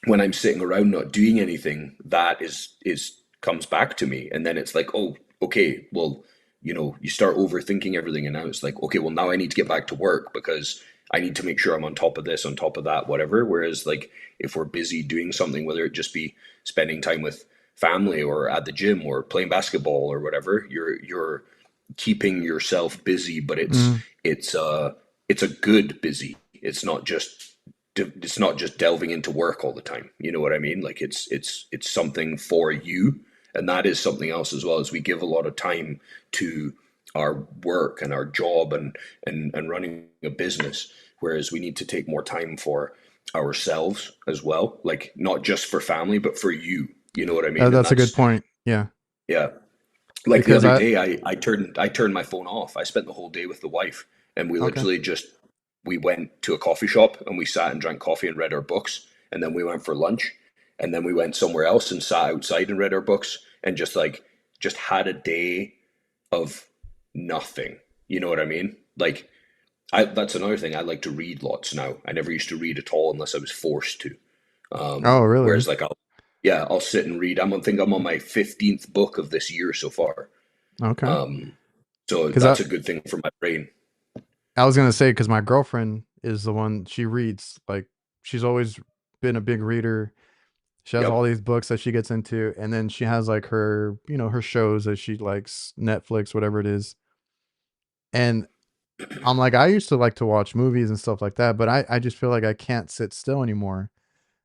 when I'm sitting around not doing anything, that is comes back to me, and then it's like, oh, okay, well, you start overthinking everything, and now it's like, okay, well, now I need to get back to work because I need to make sure I'm on top of this, on top of that, whatever. Whereas, like, if we're busy doing something, whether it just be spending time with family or at the gym or playing basketball or whatever, you're keeping yourself busy, but it's
Mm.
it's uh it's a good busy. It's not just delving into work all the time. You know what I mean? Like it's something for you, and that is something else as well. As we give a lot of time to our work and our job and running a business, whereas we need to take more time for ourselves as well. Like not just for family, but for you. You know what I mean? And
That's a good
that's
point. Yeah,
yeah. Like the
because
other
I
day, I turned my phone off. I spent the whole day with the wife, and we
okay.
literally just we went to a coffee shop and we sat and drank coffee and read our books, and then we went for lunch, and then we went somewhere else and sat outside and read our books, and just had a day of nothing. You know what I mean? Like that's another thing. I like to read lots now. I never used to read at all unless I was forced to.
Oh, really?
Whereas like I'll sit and read. I think I'm on my 15th book of this year so far.
Okay.
Um, so
Because
that's a good thing for my brain.
I was gonna say, because my girlfriend is the one, she reads. Like, she's always been a big reader. She has all
Yep.
these books that she gets into, and then she has like her, her shows that she likes, Netflix, whatever it is. And I'm like, I used to like to watch movies and stuff like that, but I just feel like I can't sit still anymore.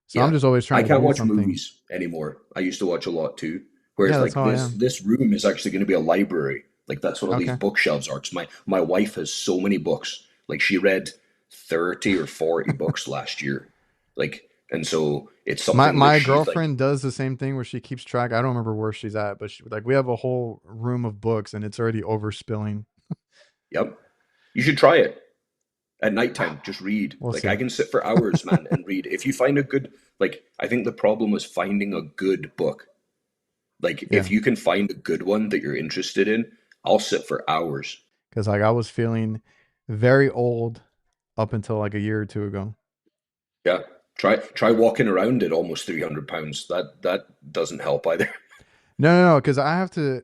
So I'm
Yeah.
just always trying
I
to
can't
do
watch
something.
movies anymore. I used to watch a lot too.
Yeah,
Whereas
that's
like
how I
this
am.
this room is actually going to be a library. Like that's what all these
Okay.
bookshelves are. 'Cause my wife has so many books. Like she read 30 or 40 books last year. Like and so it's
My
something that
my
she's like,
girlfriend does the same thing, where she keeps track. I don't remember where she's at, but like, we have a whole room of books, and it's already overspilling.
"Yep. You should try it. At nighttime, just read.
We'll
Like I
see.
can sit for hours, man, and read. If you find a good like I think the problem was finding a good book. Like if
Yeah,
you can find a good one that you're interested in, I'll sit for hours.
because like I was feeling very old up until like a year or two ago.
Yeah. Try walking around at almost 300 pounds. That doesn't help either.
No, because I have to.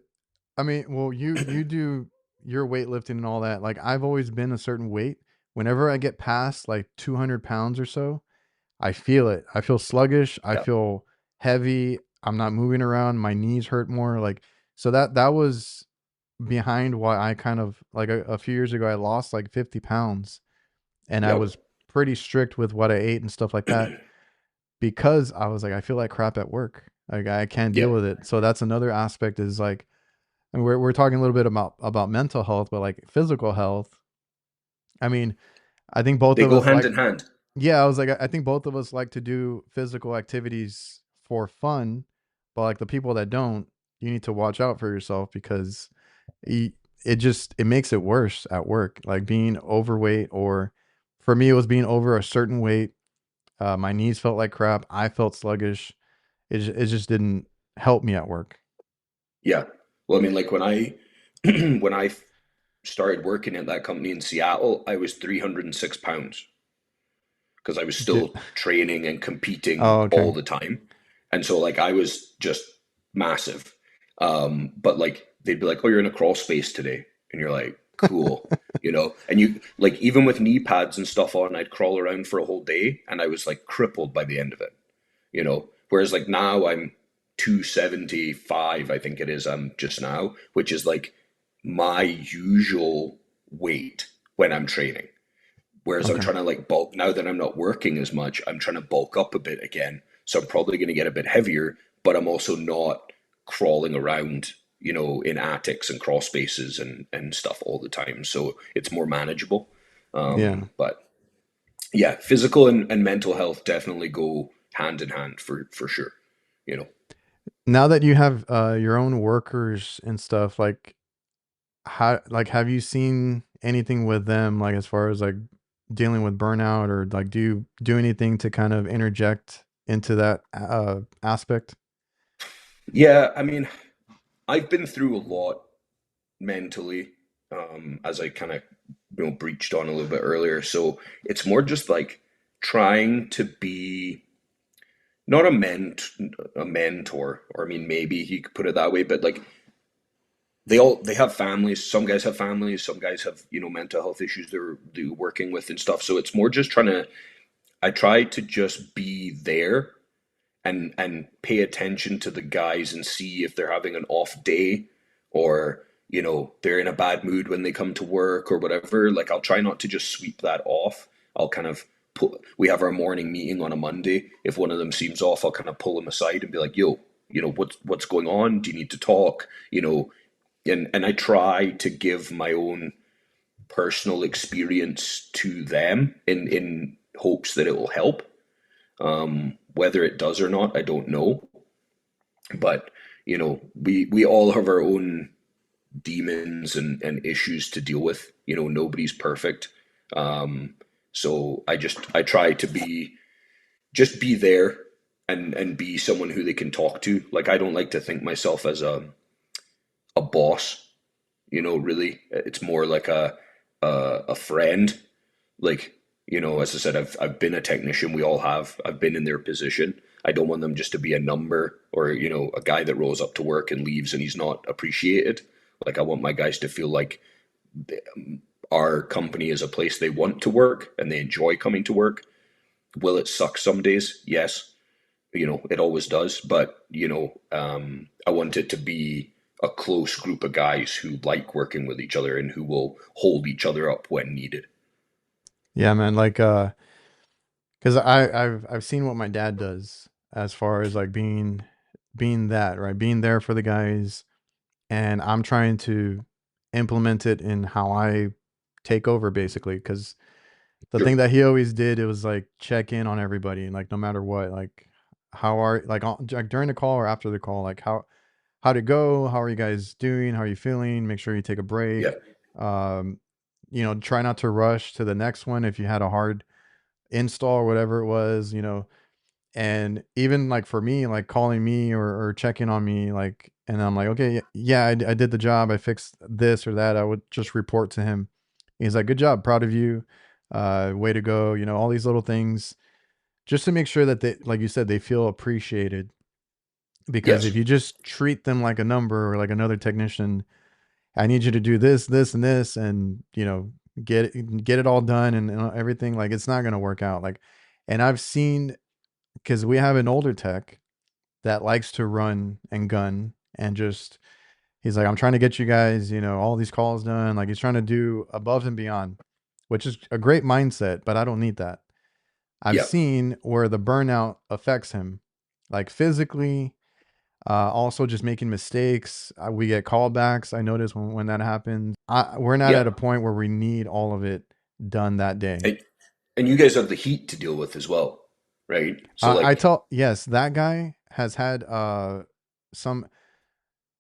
I mean, well, you do your weightlifting and all that. Like I've always been a certain weight. Whenever I get past like 200 pounds or so, I feel it. I feel sluggish. I
Yeah.
feel heavy. I'm not moving around. My knees hurt more. Like so that was behind why I kind of like a few years ago I lost like 50 pounds, and I was
Yep.
pretty strict with what I ate and stuff like that because I was like I feel like crap at work. Like I can't deal
Yep.
with it. So that's another aspect is like, and we're talking a little bit about mental health, but like physical health. I mean, I think both
They
of
go
us
hand
like,
in hand.
yeah, I was like, I think both of us like to do physical activities for fun, but like the people that don't, you need to watch out for yourself because it, it just it makes it worse at work. Like being overweight, or for me, it was being over a certain weight. My knees felt like crap. I felt sluggish. It just didn't help me at work.
Yeah. Well, I mean, like when I when I started working at that company in Seattle, I was 306 pounds because I was
Did,
still training and competing
oh,
all
okay,
the time. And so like I was just massive. But like they'd be like, "Oh, you're in a crawl space today." And you're like, "Cool." You know, and you like even with knee pads and stuff on, I'd crawl around for a whole day and I was like crippled by the end of it, you know. Whereas like now I'm 275, I think it is, just now, which is like my usual weight when I'm training. Whereas I'm
okay,
trying to like bulk now that I'm not working as much, I'm trying to bulk up a bit again. So I'm probably going to get a bit heavier, but I'm also not crawling around, you know, in attics and crawl spaces and stuff all the time. So it's more manageable.
yeah.
But yeah, physical and mental health definitely go hand in hand for sure. You know.
Now that you have your own workers and stuff, like how like have you seen anything with them like as far as like dealing with burnout, or like do you do anything to kind of interject into that aspect?
Yeah, I mean, I've been through a lot mentally, as I kind of breached on a little bit earlier. So it's more just like trying to be not a mentor, or I mean maybe you could put it that way, but like they have families. Some guys have families. Some guys have mental health issues they're working with and stuff. So it's more just trying to. I try to just be there and pay attention to the guys and see if they're having an off day, or they're in a bad mood when they come to work or whatever. Like I'll try not to just sweep that off. I'll kind of we have our morning meeting on a Monday. If one of them seems off, I'll kind of pull them aside and be like, yo, what's going on? Do you need to talk? And I try to give my own personal experience to them in hopes that it will help. Whether it does or not, I don't know. But we all have our own demons and issues to deal with. Nobody's perfect. So I try to be there and be someone who they can talk to. Like I don't like to think myself as a boss. Really, it's more like a friend. Like, as I said, I've been a technician. We all have. I've been in their position. I don't want them just to be a number, or a guy that rolls up to work and leaves and he's not appreciated. Like I want my guys to feel like our company is a place they want to work and they enjoy coming to work. Will it suck some days? Yes, it always does. But I want it to be a close group of guys who like working with each other and who will hold each other up when needed.
Yeah, man, like because I've seen what my dad does as far as like being that, right, being there for the guys, and I'm trying to implement it in how I take over basically. Because the
Sure.
thing that he always did, it was like check in on everybody, like no matter what, like how are like during the call or after the call, like how'd it go, how are you guys doing, how are you feeling, make sure you take a
Yeah.
break. um Try not to rush to the next one if you had a hard install or whatever it was, and even like for me, like calling me or checking on me, like, and I'm like, okay, yeah, I did the job, I fixed this or that, I would just report to him. He's like, good job, proud of you, way to go, all these little things. just to make sure that they, like you said, they feel appreciated. Because
Yes.
if you just treat them like a number or like another technician, I need you to do this, this, and this, and get it all done and everything. Like it's not gonna work out. Like, and I've seen because we have an older tech that likes to run and gun and just he's like, I'm trying to get you guys, all these calls done. Like he's trying to do above and beyond, which is a great mindset, but I don't need that. I've
Yeah.
seen where the burnout affects him, like physically, also just making mistakes. We get callbacks. I notice when that happens. We're not
Yeah.
at a point where we need all of it done that day.
And, and you guys have the heat to deal with as well, right? So
I
like,
tell yes, that guy has had some.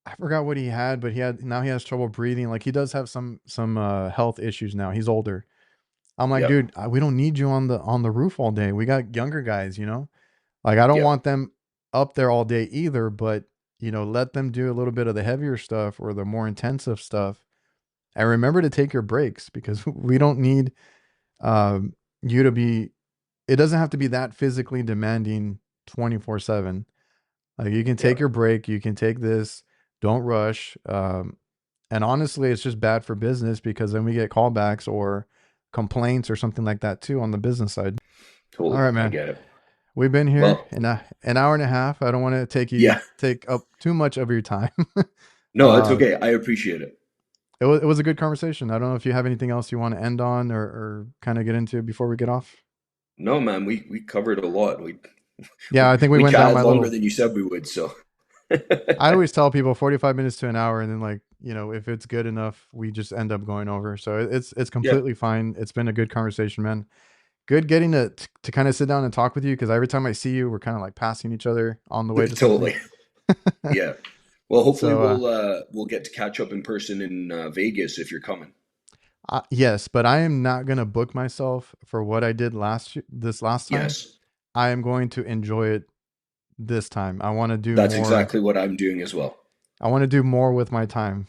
I forgot what he had, but he has trouble breathing. Like he does have some health issues now. He's older. I'm like,
yeah,
dude, we don't need you on the roof all day. We got younger guys. Like I don't
yeah,
want them up there all day either, but let them do a little bit of the heavier stuff or the more intensive stuff. And remember to take your breaks because we don't need you to be it doesn't have to be that physically demanding 24/7. Like you can
yeah,
take your break, you can take this, don't rush. And honestly, it's just bad for business because then we get callbacks or complaints or something like that too on the business side. All
totally.
right,
I
man.
get it.
We've been here
Well,
in an hour and a half. I don't want to
yeah,
take up too much of your time.
no, it's
uh,
okay. I appreciate it.
it was a good conversation. I don't know if you have anything else you want to end on or kind of get into before we get off.
No, man, we covered a lot.
Yeah,
We
I think we
we
went down
chatted
my
longer
little.
than you said we would. So,
I always tell people 45 minutes to an hour, and then like if it's good enough, we just end up going over. So it's
yeah,
completely fine. It's been a good conversation, man. Good getting to kind of sit down and talk with you because every time I see you, we're kind of like passing each other on the way to something.
totally. Yeah. Well, hopefully
So
we'll get to catch up in person in Vegas if you're coming.
yes, but I am not gonna book myself for what I did this last time.
Yes,
I am going to enjoy it this time. I want to do
that's
more.
exactly what I'm doing as well.
I want to do more with my time.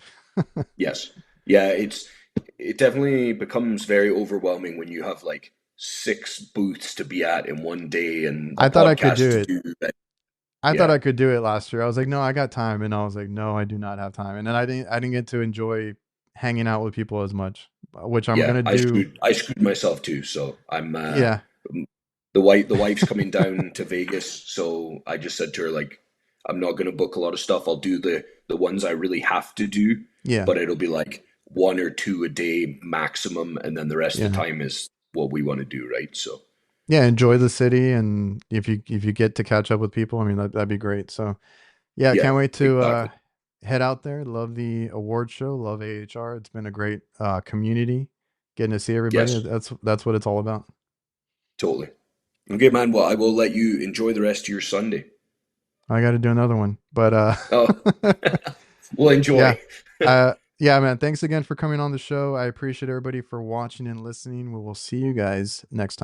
Yes. Yeah, it definitely becomes very overwhelming when you have like six booths to be at in one day and a
I thought I could
podcast
do
to
it.
do.
I thought
Yeah.
I could do it last year. I was like, no, I got time, and I was like, no, I do not have time. And then I didn't get to enjoy hanging out with people as much, which I'm
Yeah,
gonna do.
I screwed myself too. So I'm
Yeah,
the wife's coming down to Vegas, so I just said to her like I'm not gonna book a lot of stuff. I'll do the ones I really have to do,
yeah,
but it'll be like one or two a day maximum, and then the rest of the
yeah,
time is what we want to do, right? So
yeah. Enjoy the city, and if you get to catch up with people, I mean that'd be great. So yeah,
yeah,
can't wait to
exactly.
head out there. Love the award show. Love AHR. It's been a great community. Getting to see everybody.
Yes,
That's what it's all about.
totally. Okay, man. Well, I will let you enjoy the rest of your Sunday.
I got to do another one, but
Oh, well,
yeah,
enjoy.
yeah, man. Thanks again for coming on the show. I appreciate everybody for watching and listening. We will see you guys next time.